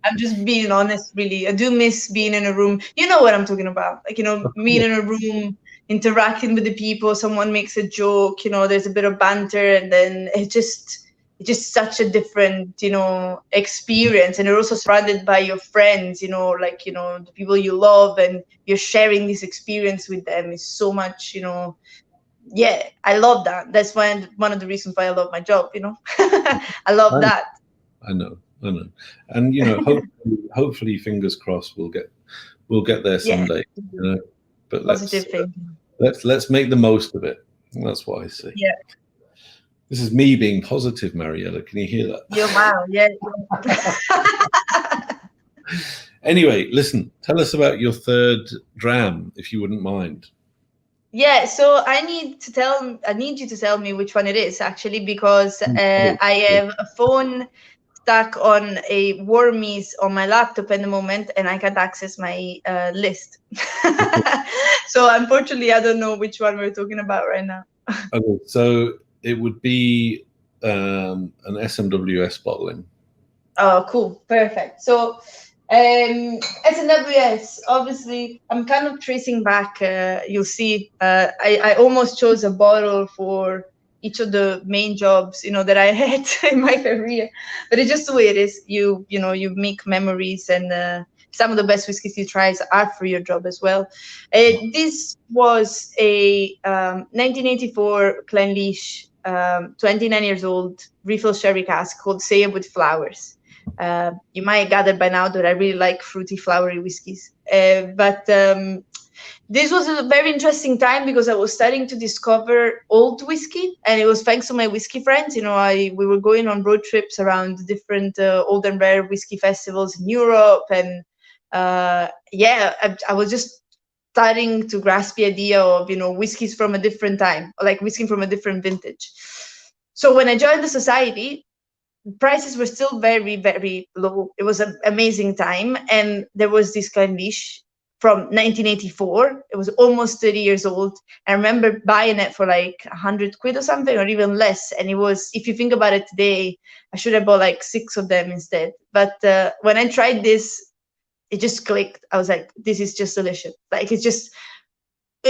I'm just being honest, really. I do miss being in a room. You know what I'm talking about. Like, being in a room, interacting with the people, someone makes a joke, there's a bit of banter, and then it's just such a different, experience. And you're also surrounded by your friends, the people you love, and you're sharing this experience with them is so much, yeah, I love that. That's one of the reasons why I love my job, I love that. I know. And hopefully, fingers crossed, we'll get there someday. But let's make the most of it. That's what I say. Yeah. This is me being positive, Mariella. Can you hear that? Yeah, wow, yeah. Anyway, listen, tell us about your third dram, if you wouldn't mind. Yeah, so I need you to tell me which one it is, actually, because I have a phone stuck on a Wormies on my laptop at the moment, and I can't access my list. So unfortunately, I don't know which one we're talking about right now. Okay, so it would be an SMWS bottling. Oh, cool, perfect. So SNWS, obviously, I'm kind of tracing back. You'll see, I almost chose a bottle for each of the main jobs, that I had in my career. But it's just the way it is. You make memories, and some of the best whiskeys you try are for your job as well. This was a 1984 Clynelish, 29 years old, refill sherry cask called Say with Flowers. You might gather by now that I really like fruity, flowery whiskeys. But this was a very interesting time because I was starting to discover old whiskey, and it was thanks to my whiskey friends. We were going on road trips around different old and rare whiskey festivals in Europe, and I was just starting to grasp the idea of whiskeys from a different time, or like whiskey from a different vintage. So when I joined the society, prices were still very, very low. It was an amazing time. And there was this Clynelish from 1984. It was almost 30 years old. I remember buying it for like 100 quid or something, or even less. And it was, if you think about it today, I should have bought like 6 of them instead. But when I tried this, it just clicked. I was like, this is just delicious. Like, it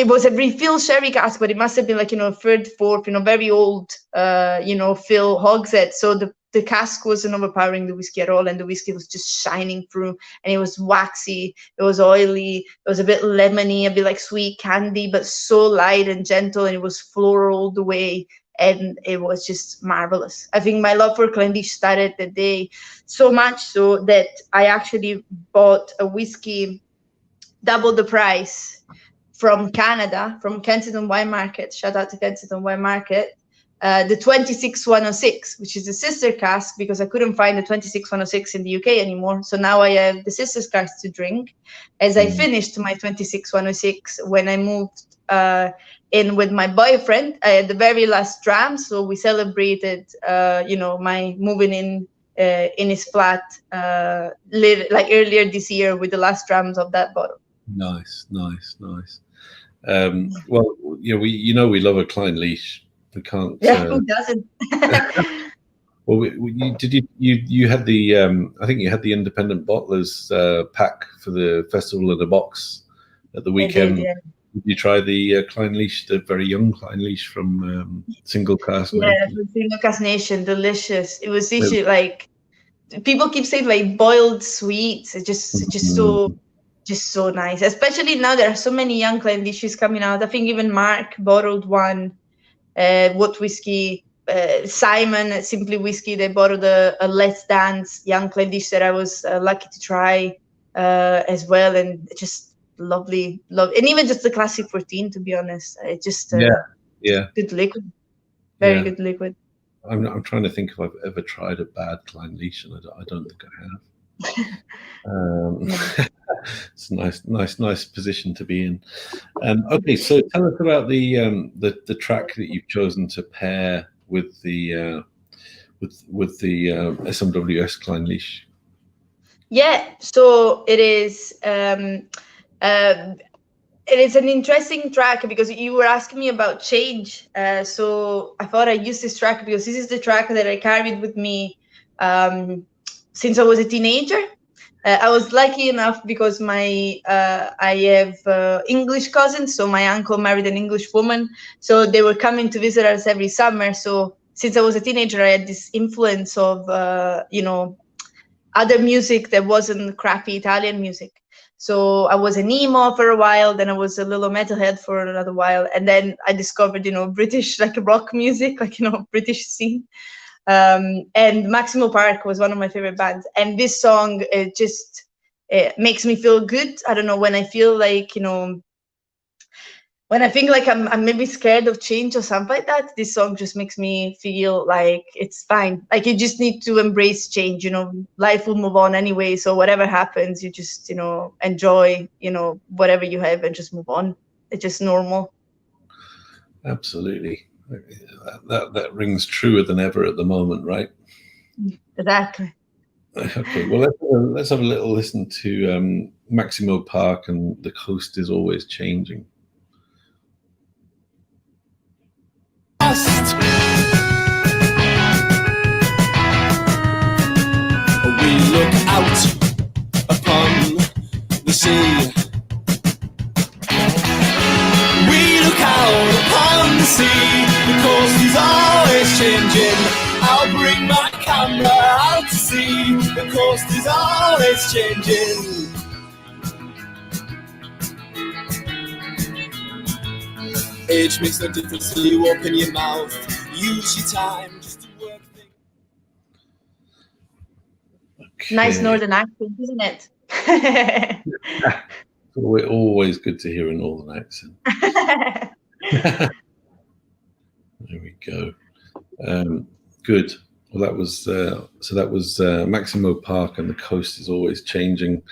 was a refill sherry cask, but it must have been like, third, fourth, very old, fill hogshead. So the cask wasn't overpowering the whiskey at all, and the whiskey was just shining through, and it was waxy, it was oily, it was a bit lemony, a bit like sweet candy, but so light and gentle, and it was floral all the way, and it was just marvelous. I think my love for Clynelish started the day, so much so that I actually bought a whiskey double the price from Canada, from Kensington Wine Market. Shout out to Kensington Wine Market. The 26106, which is the sister cask, because I couldn't find the 26106 in the UK anymore. So now I have the sister cask to drink. As I finished my 26106, when I moved in with my boyfriend, I had the very last Drams. So we celebrated, my moving in his flat like earlier this year with the last Drams of that bottle. Nice. Well, we love a Clynelish. We can't. Yeah, who doesn't? Well, you had the I think you had the independent bottlers pack for the festival in a box at the weekend. Yeah. Did you try the Clynelish, the very young Clynelish from Single Cask Nation? Yeah, from Single Cask Nation, delicious. It was literally like, people keep saying like boiled sweets. It's just so nice. Especially now there are so many young Clynelish coming out. I think even Mark bottled one. What Whiskey, Simon at Simply Whiskey, they bottled a Let's Dance young Clynelish that I was lucky to try as well, and just lovely, and even just the classic 14, to be honest, it just good liquid, very good liquid. I'm trying to think if I've ever tried a bad Clynelish, and I don't think I have. It's a nice position to be in. Okay, so tell us about the track that you've chosen to pair with the SMWS Clynelish. Yeah, so it is. It is an interesting track because you were asking me about change. So I thought I'd use this track because this is the track that I carried with me since I was a teenager. I was lucky enough because I have English cousins, so my uncle married an English woman, so they were coming to visit us every summer. So since I was a teenager, I had this influence of other music that wasn't crappy Italian music. So I was an emo for a while, then I was a little metalhead for another while, and then I discovered British like rock music, like British scene. And Maximo Park was one of my favorite bands, and this song it makes me feel good. I don't know, when I feel like when I think like I'm maybe scared of change or something like that, this song just makes me feel like it's fine. Like you just need to embrace change, life will move on anyway. So whatever happens, you just, enjoy, whatever you have and just move on. It's just normal. Absolutely. That rings truer than ever at the moment, right? Exactly. Okay, well, let's have a little listen to Maximo Park and The Coast is Always Changing. We look out upon the sea. We look out upon the sea. The coast is always changing. I'll bring my camera out to sea. The coast is always changing. Age makes no difference till you open your mouth. Use your time just to work things. Okay. Nice northern accent, isn't it? We're always good to hear a northern accent. There we go. Good. Well, that was Maximo Park and The Coast is Always Changing,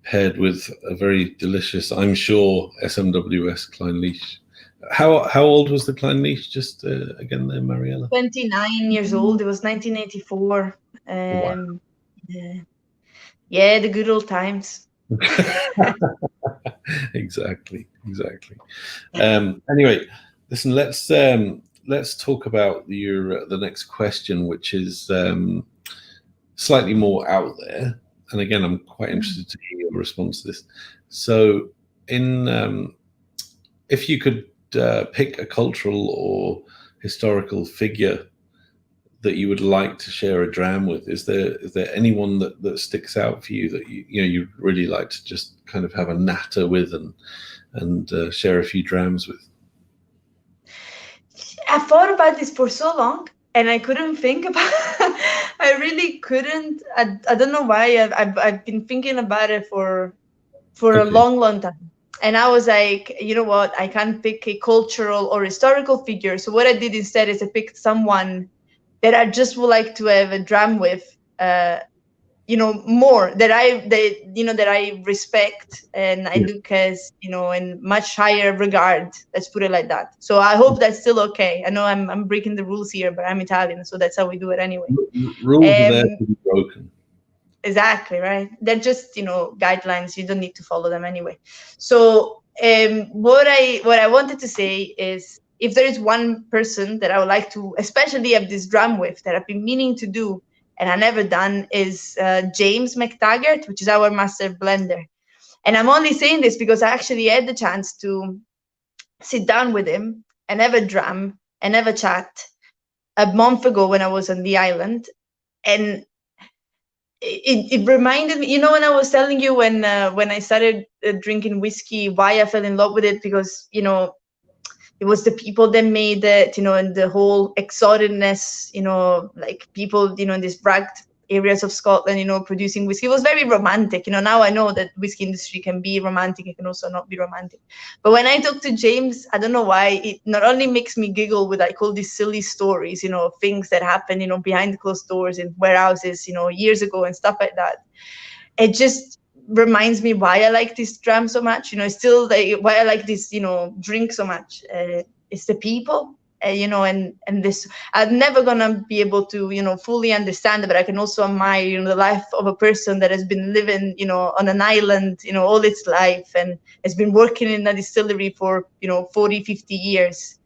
paired with a very delicious, I'm sure, SMWS Kleinlich. How old was the Kleinlich? Just again there, Mariella? 29 years old. It was 1984. Wow. Yeah, the good old times. Exactly. Anyway, listen. Let's talk about the next question, which is slightly more out there. And again, I'm quite interested to hear your response to this. So, if you could pick a cultural or historical figure that you would like to share a dram with, is there anyone that sticks out for you that you'd really like to just kind of have a natter with and share a few drams with? I thought about this for so long and I couldn't think about I really couldn't. I don't know why. I've been thinking about it for a long time. And I was like, you know what? I can't pick a cultural or historical figure. So what I did instead is I picked someone that I just would like to have a dram with, more that I respect and I look as, in much higher regard. Let's put it like that. So I hope that's still okay. I know I'm breaking the rules here, but I'm Italian, so that's how we do it anyway. Rules are there to be broken. Exactly, right? They're just, guidelines. You don't need to follow them anyway. So what I wanted to say is, if there is one person that I would like to especially have this dram with that I've been meaning to do and I never done, is James McTaggart, which is our master blender. And I'm only saying this because I actually had the chance to sit down with him and have a dram and have a chat a month ago when I was on the island. And it reminded me, when I was telling you when I started drinking whiskey, why I fell in love with it, because, it was the people that made it, and the whole exoticness, like people, in these rugged areas of Scotland, producing whiskey. It was very romantic. Now I know that whiskey industry can be romantic. It can also not be romantic. But when I talk to James, I don't know why, it not only makes me giggle with like all these silly stories, things that happen, behind closed doors in warehouses, years ago and stuff like that. It just reminds me why I like this dram so much. Still why I like this, drink so much. It's the people, and this. I'm never gonna be able to, fully understand it, but I can also admire, the life of a person that has been living, on an island, all its life, and has been working in a distillery for, 40, 50 years,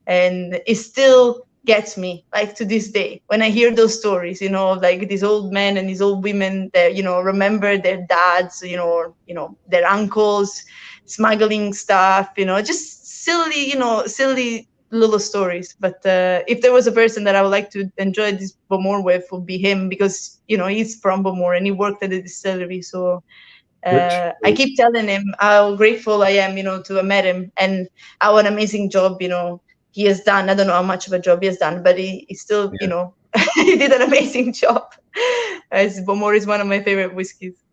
and it still gets me, like, to this day when I hear those stories, of like these old men and these old women that, remember their dads, or their uncles smuggling stuff, just silly little stories. But if there was a person that I would like to enjoy this Bowmore with, would be him, because he's from Bowmore and he worked at the distillery. So I keep telling him how grateful I am, to have met him, and how an amazing job, he has done. I don't know how much of a job he has done, but he still, he did an amazing job. As Bowmore is one of my favorite whiskeys.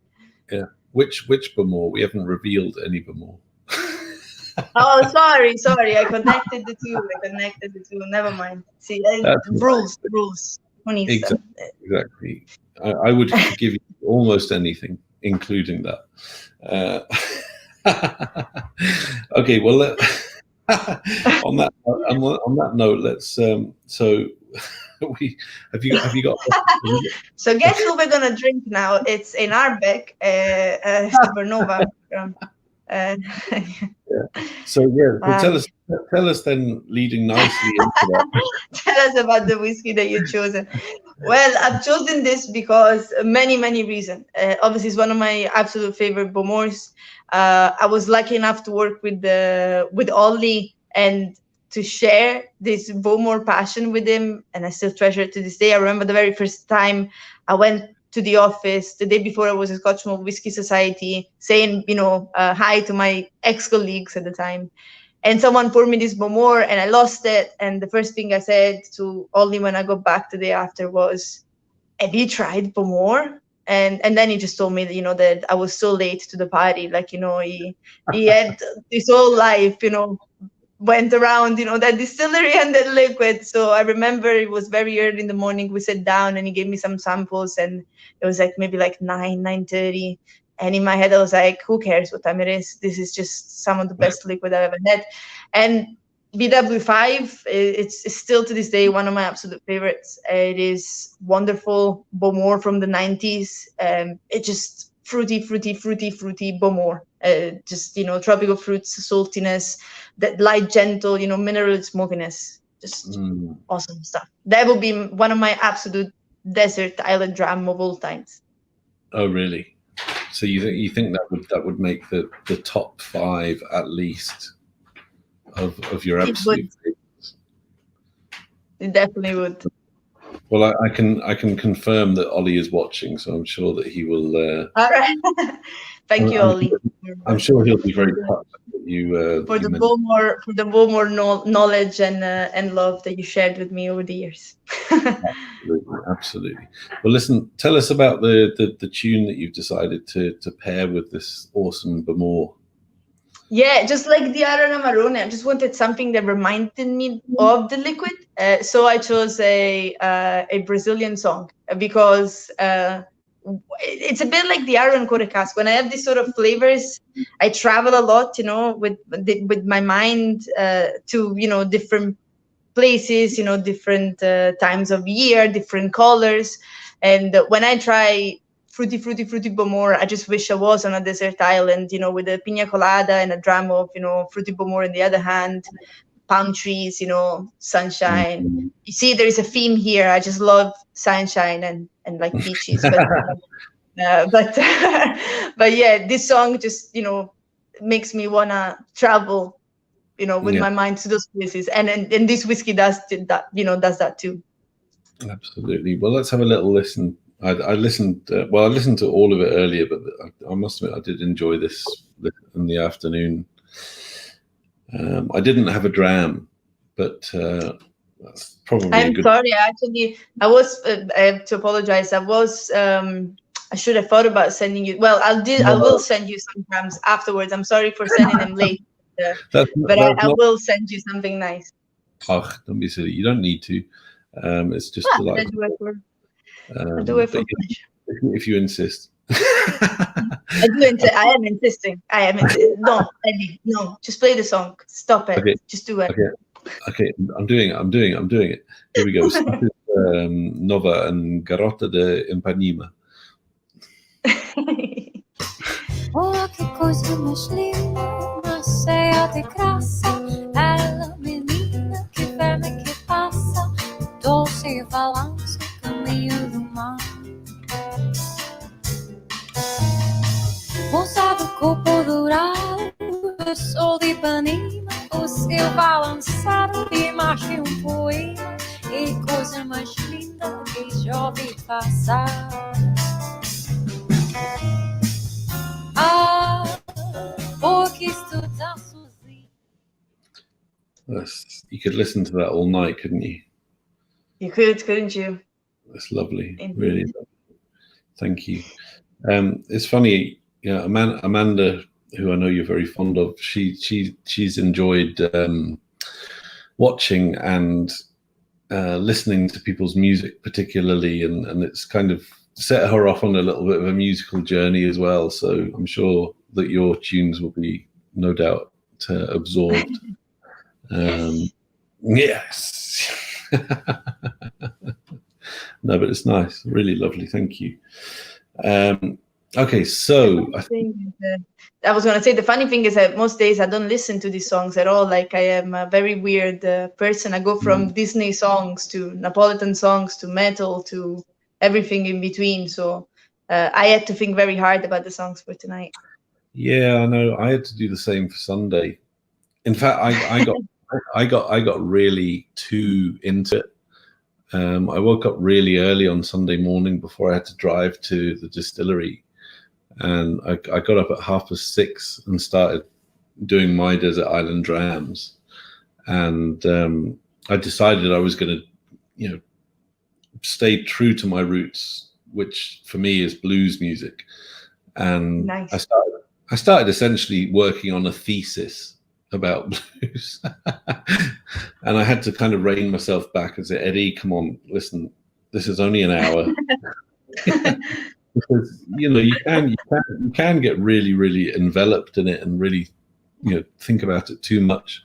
Yeah. Which Bowmore? We haven't revealed any Bowmore. Oh, sorry. I connected the two. Never mind. See, rules. Who needs them? Exactly. I would forgive you almost anything, including that. Okay, well, on that note, let's. So, have you got? So guess what we're gonna drink now? It's an Arbeck Supernova. Yeah. So tell us then, leading nicely into that. Tell us about the whiskey that you've chosen. Well, I've chosen this because many reasons. Obviously, it's one of my absolute favorite Beaumours. I was lucky enough to work with Ollie and to share this Beaumour passion with him, and I still treasure it to this day. I remember the very first time I went to the office the day before I was a Scotch Malt Whisky Society, saying, hi to my ex-colleagues at the time. And someone poured me this Beaumour and I lost it. And the first thing I said to Ollie when I got back the day after was, have you tried Beaumour? And then he just told me that, that I was so late to the party. Like, he had his whole life, went around, that distillery and that liquid. So I remember it was very early in the morning. We sat down and he gave me some samples and it was like maybe like 9:30. And in my head, I was like, who cares what time it is? This is just some of the best liquid I've ever had. And BW5, it's still to this day one of my absolute favorites. It is wonderful Beaumour from the 90s. It just fruity Beaumour. Just, tropical fruits, saltiness, that light, gentle, mineral smokiness. Just awesome stuff. That would be one of my absolute desert island dram of all times. Oh, really? So you think that would make the top 5 at least of your absolute favorites? It definitely would. Well, I can confirm that Ollie is watching, so I'm sure that he will. All right. Thank you, Ollie. I'm sure he'll be very touched that you for the Beaumour knowledge and love that you shared with me over the years. Absolutely. Well, listen, tell us about the tune that you've decided to pair with this awesome Beaumour. Yeah, just like the Arran Amarone, I just wanted something that reminded me of the liquid. So I chose a Brazilian song because it's a bit like the Arran Cask. When I have these sort of flavors, I travel a lot, with my mind to, different places, different times of year, different colors. And when I try fruity Beaumour, I just wish I was on a desert island, with a pina colada and a dram of, fruity Beaumour in the other hand, palm trees, sunshine. You see, there is a theme here. I just love sunshine and like beaches. But yeah, this song just, makes me wanna travel, with my mind to those places. And this whiskey does that, does that too. Absolutely. Well, let's have a little listen. I listened. I listened to all of it earlier, but I must admit I did enjoy this in the afternoon. I didn't have a dram, but that's probably. I'm sorry. Actually, I have to apologize. I should have thought about sending you. Well, I will send you some drams afterwards. I'm sorry for sending them late, I will send you something nice. Oh, don't be silly. You don't need to. It's just like. I'll do it for pleasure. If you insist. I am insisting. No, Eddie, no. Just play the song. Stop it. Okay. Just do it. Okay. I'm doing it. Here we go. Nova and Garota de Ipanema. Oh, que coisa mais linda, cheia de graça, ela menina que verme que passa, doce balanço, caminho do mar. Moça do corpo dourado, eu sou de Ipanema, o seu balançado de marcha poema, e coisa mais linda que já ouvi passar. You could listen to that all night, couldn't you? You could, couldn't you? That's lovely. Indeed. Really lovely. Thank you. It's funny, Amanda who I know you're very fond of, she's enjoyed watching and listening to people's music particularly, and it's kind of set her off on a little bit of a musical journey as well. So I'm sure that your tunes will be no doubt absorbed. Yes. No, but it's nice, really lovely. Thank you. Okay, so I was going to say the funny thing is that most days I don't listen to these songs at all. Like, I am a very weird person. I go from Disney songs to Napolitan songs to metal to everything in between. So I had to think very hard about the songs for tonight. Yeah, I know. I had to do the same for Sunday. In fact, I got really too into it. I woke up really early on Sunday morning before I had to drive to the distillery, and I got up at 6:30 and started doing my Desert Island Drams. And I decided I was going to, stay true to my roots, which for me is blues music. And nice. I started essentially working on a thesis about blues. And I had to kind of rein myself back and say, Eddie, come on, listen, this is only an hour. Because you can get really, really enveloped in it and really think about it too much.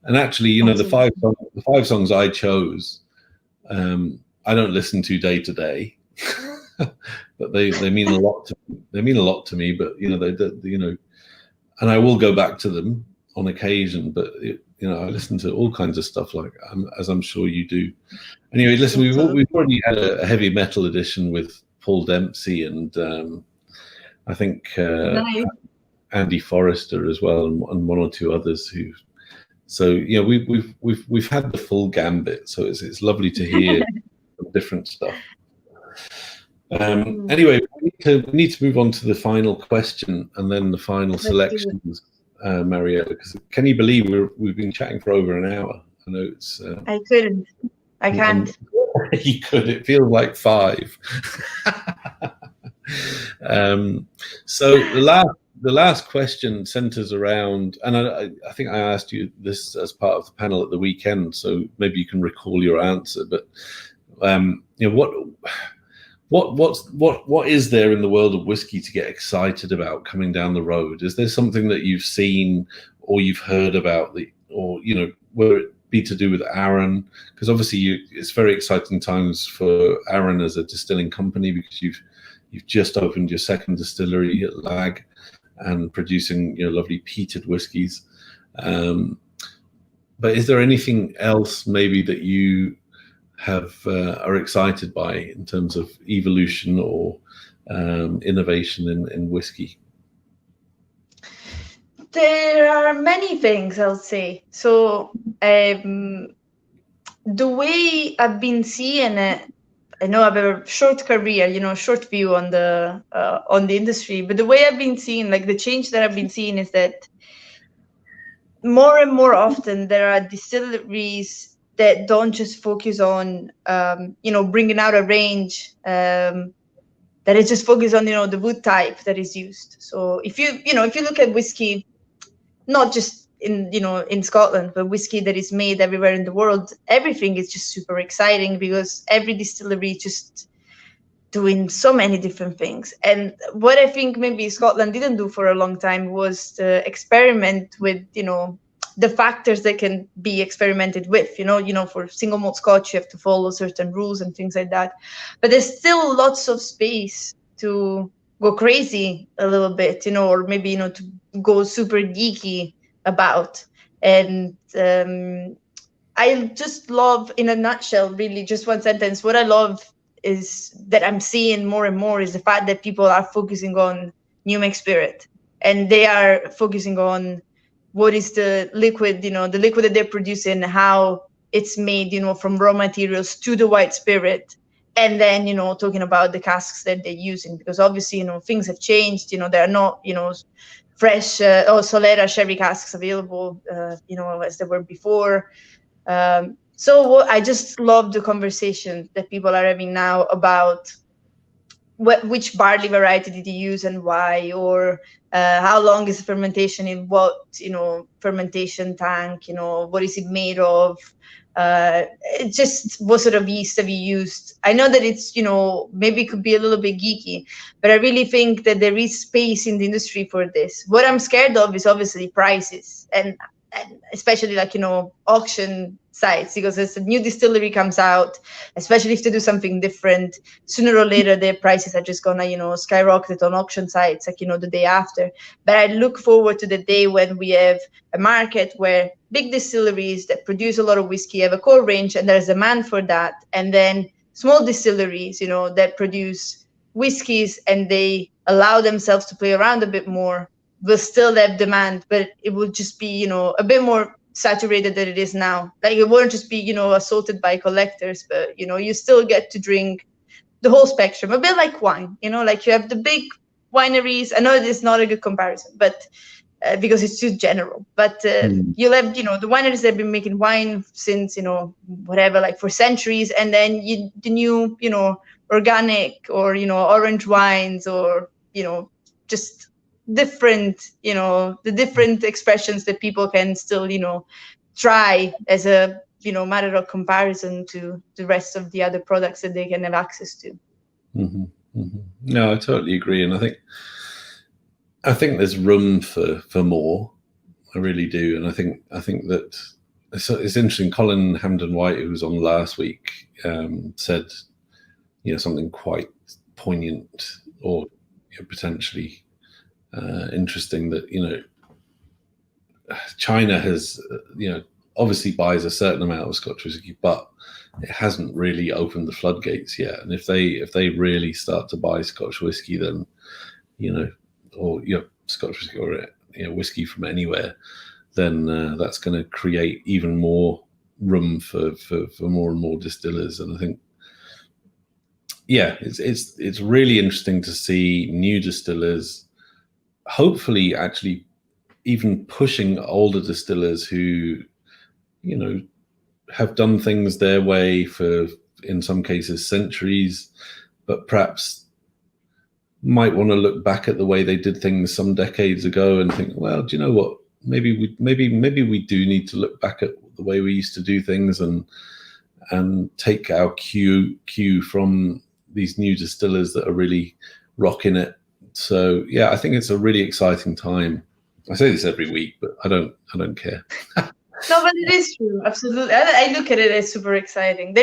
And actually, the five songs I chose, I don't listen to day to day, but they mean a lot to me. They mean a lot to me. But and I will go back to them on occasion. But I listen to all kinds of stuff, like as I'm sure you do. Anyway, listen, we've already had a heavy metal edition with Paul Dempsey and I think Andy Forrester as well, and one or two others who. So we've had the full gambit. So it's lovely to hear different stuff. Anyway, we need to move on to the final question and then the final selections, Mariella. Because can you believe we've been chatting for over an hour? I know it's. I couldn't. I can't. You could. It feels like 5. So the last question centers around, and I think I asked you this as part of the panel at the weekend, so maybe you can recall your answer. But what is there in the world of whiskey to get excited about coming down the road? Is there something that you've seen or you've heard about, whether it be to do with Arran? Because obviously it's very exciting times for Arran as a distilling company, because you've just opened your second distillery at Lag and producing lovely peated whiskies. But is there anything else maybe that you are excited by in terms of evolution or innovation in whiskey? There are many things, I would say. So the way I've been seeing it, I know I have a short career, short view on the industry, but the way I've been seeing, like the change that I've been seeing, is that more and more often there are distilleries that don't just focus on, bringing out a range that is just focused on, the wood type that is used. So if you look at whiskey, not just in Scotland, but whiskey that is made everywhere in the world, everything is just super exciting because every distillery is just doing so many different things. And what I think maybe Scotland didn't do for a long time was to experiment with, the factors that can be experimented with. For single malt Scotch, you have to follow certain rules and things like that. But there's still lots of space to go crazy a little bit, or maybe, to go super geeky about. And I just love, in a nutshell, really just one sentence, what I love is that I'm seeing more and more is the fact that people are focusing on new make spirit, and they are focusing on what is the liquid, the liquid that they're producing, how it's made, from raw materials to the white spirit. And then, talking about the casks that they're using, because obviously, things have changed. There are not, fresh Solera sherry casks available, as there were before. So I just love the conversation that people are having now about which barley variety did you use and why, or how long is the fermentation in what, fermentation tank, what is it made of? It just, what sort of yeast have you used? I know that it's, maybe it could be a little bit geeky, but I really think that there is space in the industry for this. What I'm scared of is obviously prices, and especially like, auction sites, because as a new distillery comes out, especially if they do something different, sooner or later their prices are just gonna, skyrocket on auction sites, like, the day after. But I look forward to the day when we have a market where big distilleries that produce a lot of whiskey have a core range and there's demand for that, and then small distilleries, that produce whiskeys and they allow themselves to play around a bit more, will still have demand, but it will just be, a bit more saturated than it is now. Like, it won't just be, assaulted by collectors, but, you still get to drink the whole spectrum, a bit like wine, like you have the big wineries. I know it is not a good comparison, but because it's too general, but you'll have, the wineries that have been making wine since, whatever, like for centuries. And then the new, organic or, orange wines, or, just different, the different expressions that people can still, try as a, matter of comparison to the rest of the other products that they can have access to. Mm-hmm, mm-hmm. No, I totally agree. And I think there's room for more. I really do. And I think that it's interesting. Colin Hamden-White, who was on last week, said, something quite poignant, or potentially interesting, that, China has, obviously buys a certain amount of Scotch whisky, but it hasn't really opened the floodgates yet. And if they really start to buy Scotch whisky, then, or Scotch whisky, or whiskey from anywhere, then that's going to create even more room for more and more distillers. And I think, it's really interesting to see new distillers, hopefully actually even pushing older distillers who, have done things their way for, in some cases, centuries, but perhaps might want to look back at the way they did things some decades ago and think, well, do you know what? Maybe we do need to look back at the way we used to do things and take our cue from these new distillers that are really rocking it. So I think it's a really exciting time. I say this every week, but I don't care. No, but it is true. Absolutely. I look at it as super exciting.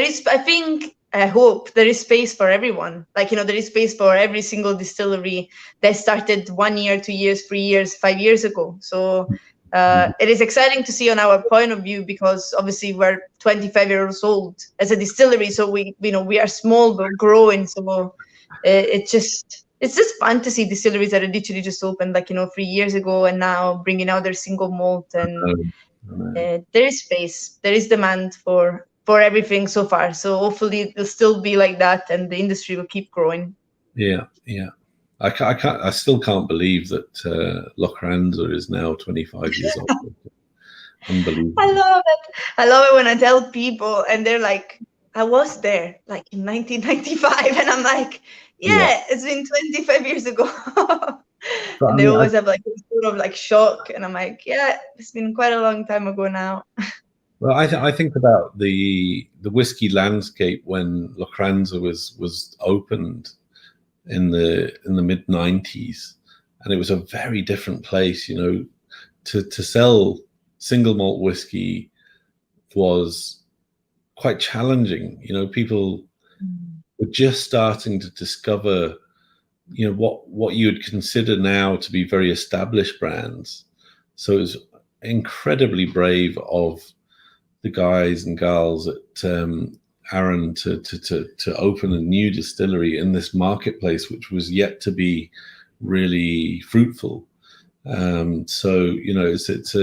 I hope there is space for everyone. Like, there is space for every single distillery that started 1 year, 2 years, 3 years, 5 years ago. So it is exciting to see on our point of view, because obviously we're 25 years old as a distillery. So we are small but growing. So it's just fun to see distilleries that are literally just opened, like, 3 years ago, and now bringing out their single malt. And there is space, there is demand for everything so far. So hopefully it'll still be like that, and the industry will keep growing. I still can't believe that Lochranza is now 25 years old. Unbelievable. I love it when I tell people, and they're like, I was there like in 1995, and I'm like, it's been 25 years ago. And they always have like a sort of like shock, and I'm like, it's been quite a long time ago now. Well, I think about the whiskey landscape when Lochranza was opened in the mid 90s, and it was a very different place. To sell single malt whiskey was quite challenging. People were just starting to discover, what you would consider now to be very established brands. So it was incredibly brave of the guys and gals at Arran to open a new distillery in this marketplace, which was yet to be really fruitful. So it's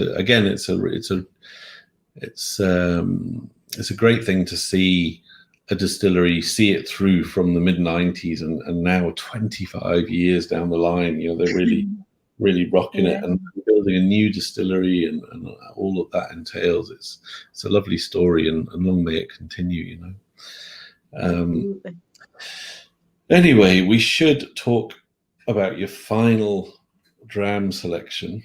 a great thing to see a distillery see it through from the mid 90s and now 25 years down the line, they're really rocking it and building a new distillery and all of that entails. It's a lovely story, and long may it continue. Anyway, we should talk about your final dram selection.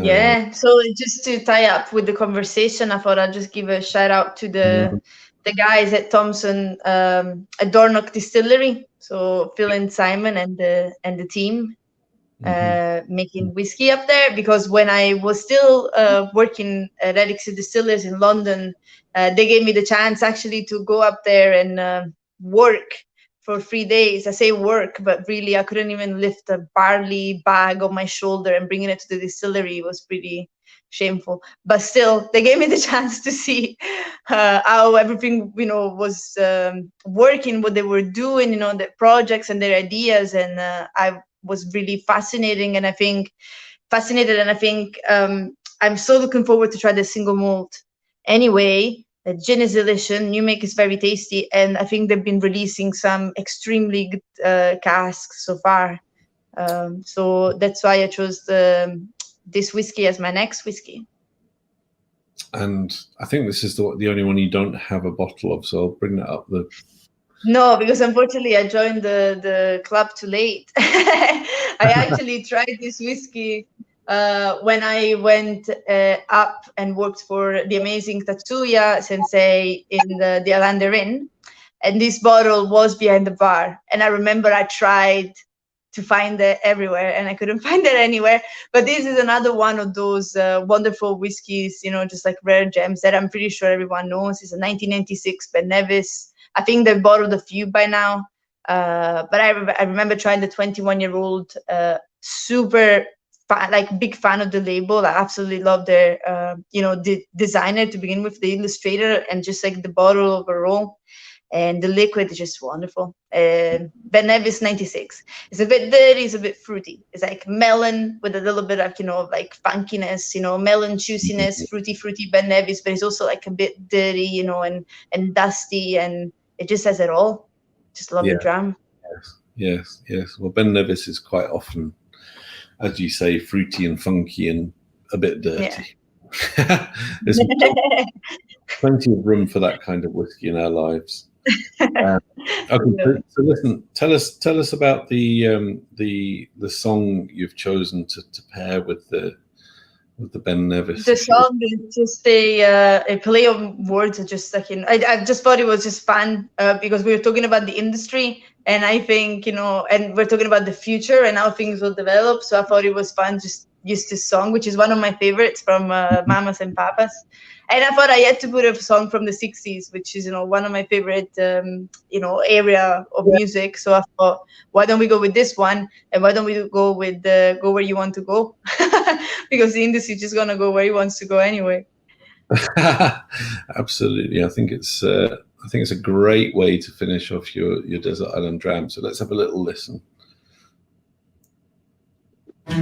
Yeah, so just to tie up with the conversation, I thought I'd just give a shout out to the guys at Thompson at Dornoch Distillery. So Phil and Simon and the team making whiskey up there, because when I was still working at Elixir Distillers in London, they gave me the chance actually to go up there and work for 3 days. I say work, but really I couldn't even lift a barley bag on my shoulder and bringing it to the distillery. It was pretty shameful, but still they gave me the chance to see how everything, was working, what they were doing, the projects and their ideas. And I was really fascinated, and I think I'm so looking forward to try the single malt. Anyway, the gin is delicious, new make is very tasty, and I think they've been releasing some extremely good casks so far. So that's why I chose this whiskey as my next whiskey. And I think this is the only one you don't have a bottle of, so I'll bring that up. No, because unfortunately I joined the club too late. I actually tried this whiskey when I went up and worked for the amazing Tatsuya sensei in the Alander Inn, and this bottle was behind the bar. And I remember I tried to find it everywhere, and I couldn't find it anywhere. But this is another one of those wonderful whiskeys, just like rare gems that I'm pretty sure everyone knows. It's a 1996 Ben Nevis. I think they've bottled a few by now, but I remember trying the 21-year-old. Super big fan of the label. I absolutely love their the designer to begin with, the illustrator, and just like the bottle overall. And the liquid is just wonderful. Ben Nevis 96. It's a bit dirty, it's a bit fruity. It's like melon with a little bit of, funkiness, melon juiciness, fruity Ben Nevis, but it's also like a bit dirty, and dusty, and it just has it all. Just love the dram. Yes. Well, Ben Nevis is quite often, as you say, fruity and funky and a bit dirty. Yeah. There's plenty of room for that kind of whiskey in our lives. Okay, so listen. Tell us about the song you've chosen to pair with the Ben Nevis. The song is just a play on words. Just like I just thought it was just fun because we were talking about the industry, and I think and we're talking about the future and how things will develop. So I thought it was fun just use this song, which is one of my favorites from Mamas and Papas. And I thought I had to put a song from the 60s, which is, one of my favorite, area of music. So I thought, why don't we go with this one? And why don't we go with Go Where You Want to Go? Because the industry is just going to go where he wants to go anyway. Absolutely. I think it's a great way to finish off your Desert Island Dram. So let's have a little listen. You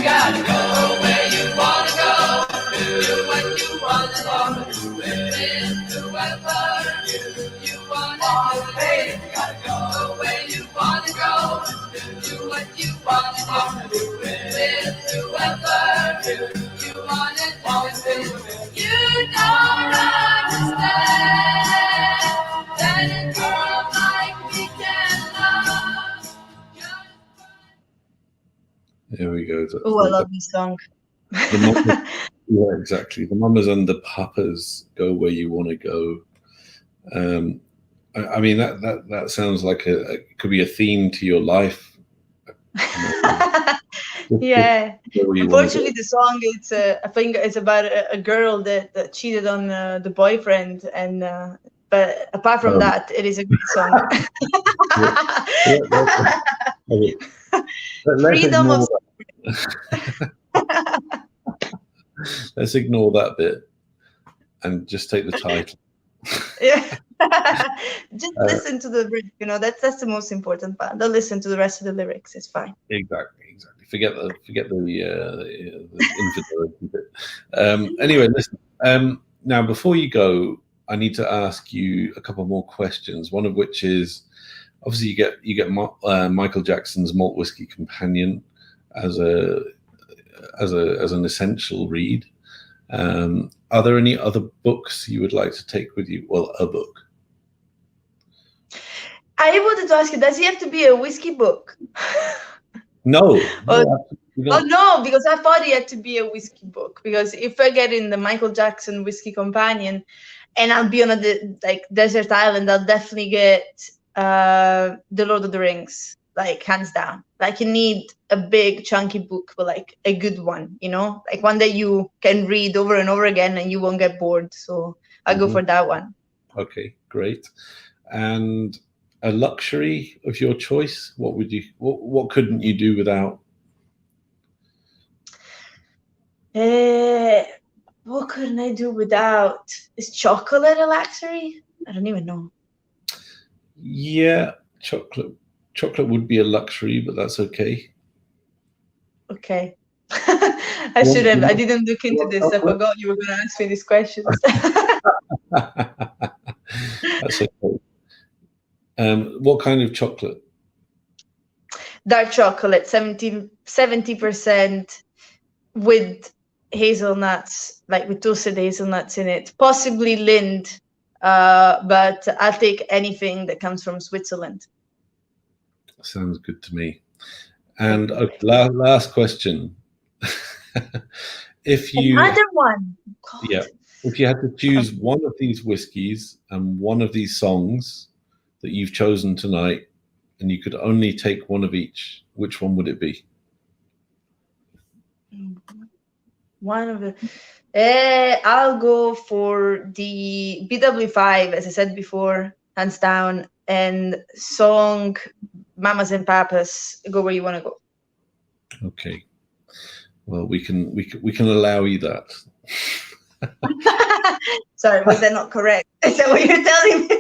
gotta go where you wanna go, do what you wanna do, do whatever you wanna do. Hey, you gotta go where you wanna go, do what you wanna do, do whatever you wanna do. You don't understand that a girl like me can love. There we go. Oh, I love this song. Yeah, exactly. The Mamas and the Papas, Go Where You Want to Go. I mean, that sounds like it could be a theme to your life. Yeah. Unfortunately, the song I think it's about a girl that cheated on the boyfriend, and but apart from that, it is a great song. Freedom of. Let's ignore that bit and just take the title. Yeah. Just listen to the lyrics, that's the most important part. Don't listen to the rest of the lyrics, it's fine. Exactly. Forget the infidelity bit. Anyway, listen. Now, before you go, I need to ask you a couple more questions. One of which is, obviously, you get Michael Jackson's Malt Whiskey Companion as an essential read. Are there any other books you would like to take with you? Well, a book. I wanted to ask you, does it have to be a whiskey book? No. Oh no, because I thought it had to be a whiskey book. Because if I get in the Michael Jackson Whiskey Companion, and I'll be on a desert island, I'll definitely get The Lord of the Rings, like hands down. Like you need a big chunky book, but like a good one, you know, like one that you can read over and over again and you won't get bored. So I'll go for that one. Okay, great. And a luxury of your choice, what would you? What couldn't you do without? What couldn't I do without? Is chocolate a luxury? I don't even know. Yeah, chocolate. Chocolate would be a luxury, but that's okay. Okay. I should have. I didn't look into this. I forgot you were going to ask me these questions. That's okay. What kind of chocolate? Dark chocolate, 70% with hazelnuts, like with toasted hazelnuts in it, possibly Lind, but I'll take anything that comes from Switzerland. Sounds good to me. And last question. If you another one. God. Yeah, if you had to choose one of these whiskies and one of these songs that you've chosen tonight, and you could only take one of each, which one would it be? One of the. I'll go for the BW5, as I said before, hands down, and song "Mamas and Papas." Go where you want to go. Okay. Well, we can allow you that. Sorry, was that not correct? Is that what you're telling me?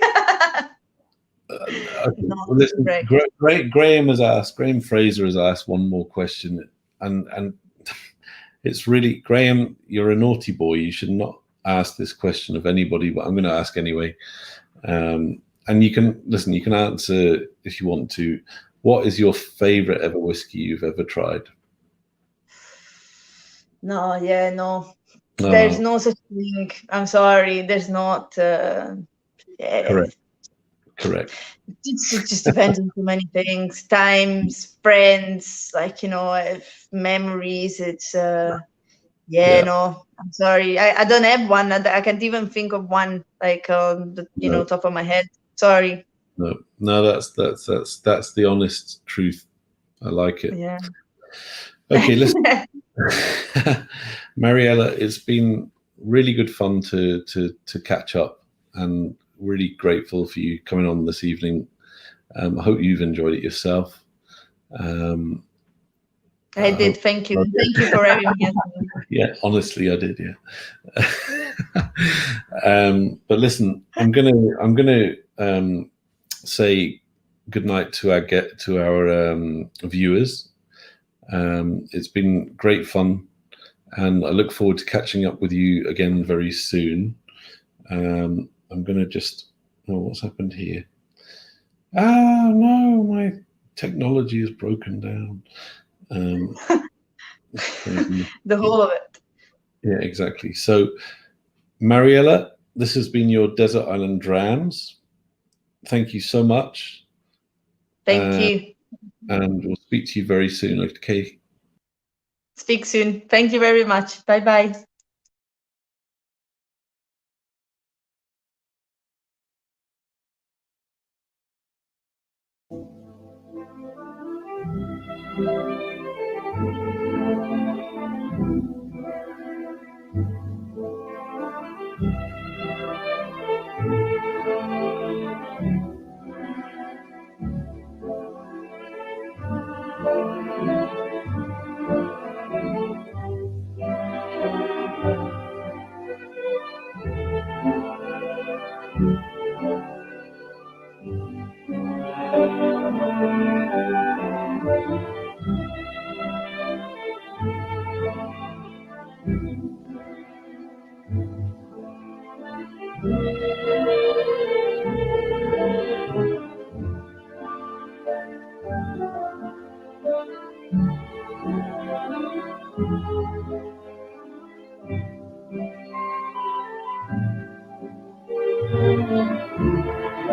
Okay. Well, listen, Graham Fraser has asked one more question, and it's really, Graham, you're a naughty boy. You should not ask this question of anybody, but I'm going to ask anyway. And you can answer if you want to. What is your favorite ever whiskey you've ever tried? No. There's no such thing. I'm sorry. There's not. Correct. It just depends on too many things. Times, friends, memories. It's no. I'm sorry. I don't have one. I can't even think of one on the top of my head. Sorry. No. That's the honest truth. I like it. Yeah. Okay, listen. Mariella, it's been really good fun to catch up, and really grateful for you coming on this evening. I hope you've enjoyed it yourself. I did. Thank you. Thank you for having me. Yeah, honestly, I did. Yeah. But listen, I'm gonna say good night to our viewers. It's been great fun, and I look forward to catching up with you again very soon. I'm gonna what's happened here? No, my technology is broken down. The whole of it. Yeah, exactly. So, Mariella, this has been your Desert Island Drams. Thank you so much. Thank you. And we'll speak to you very soon. Okay. Speak soon. Thank you very much. Bye-bye.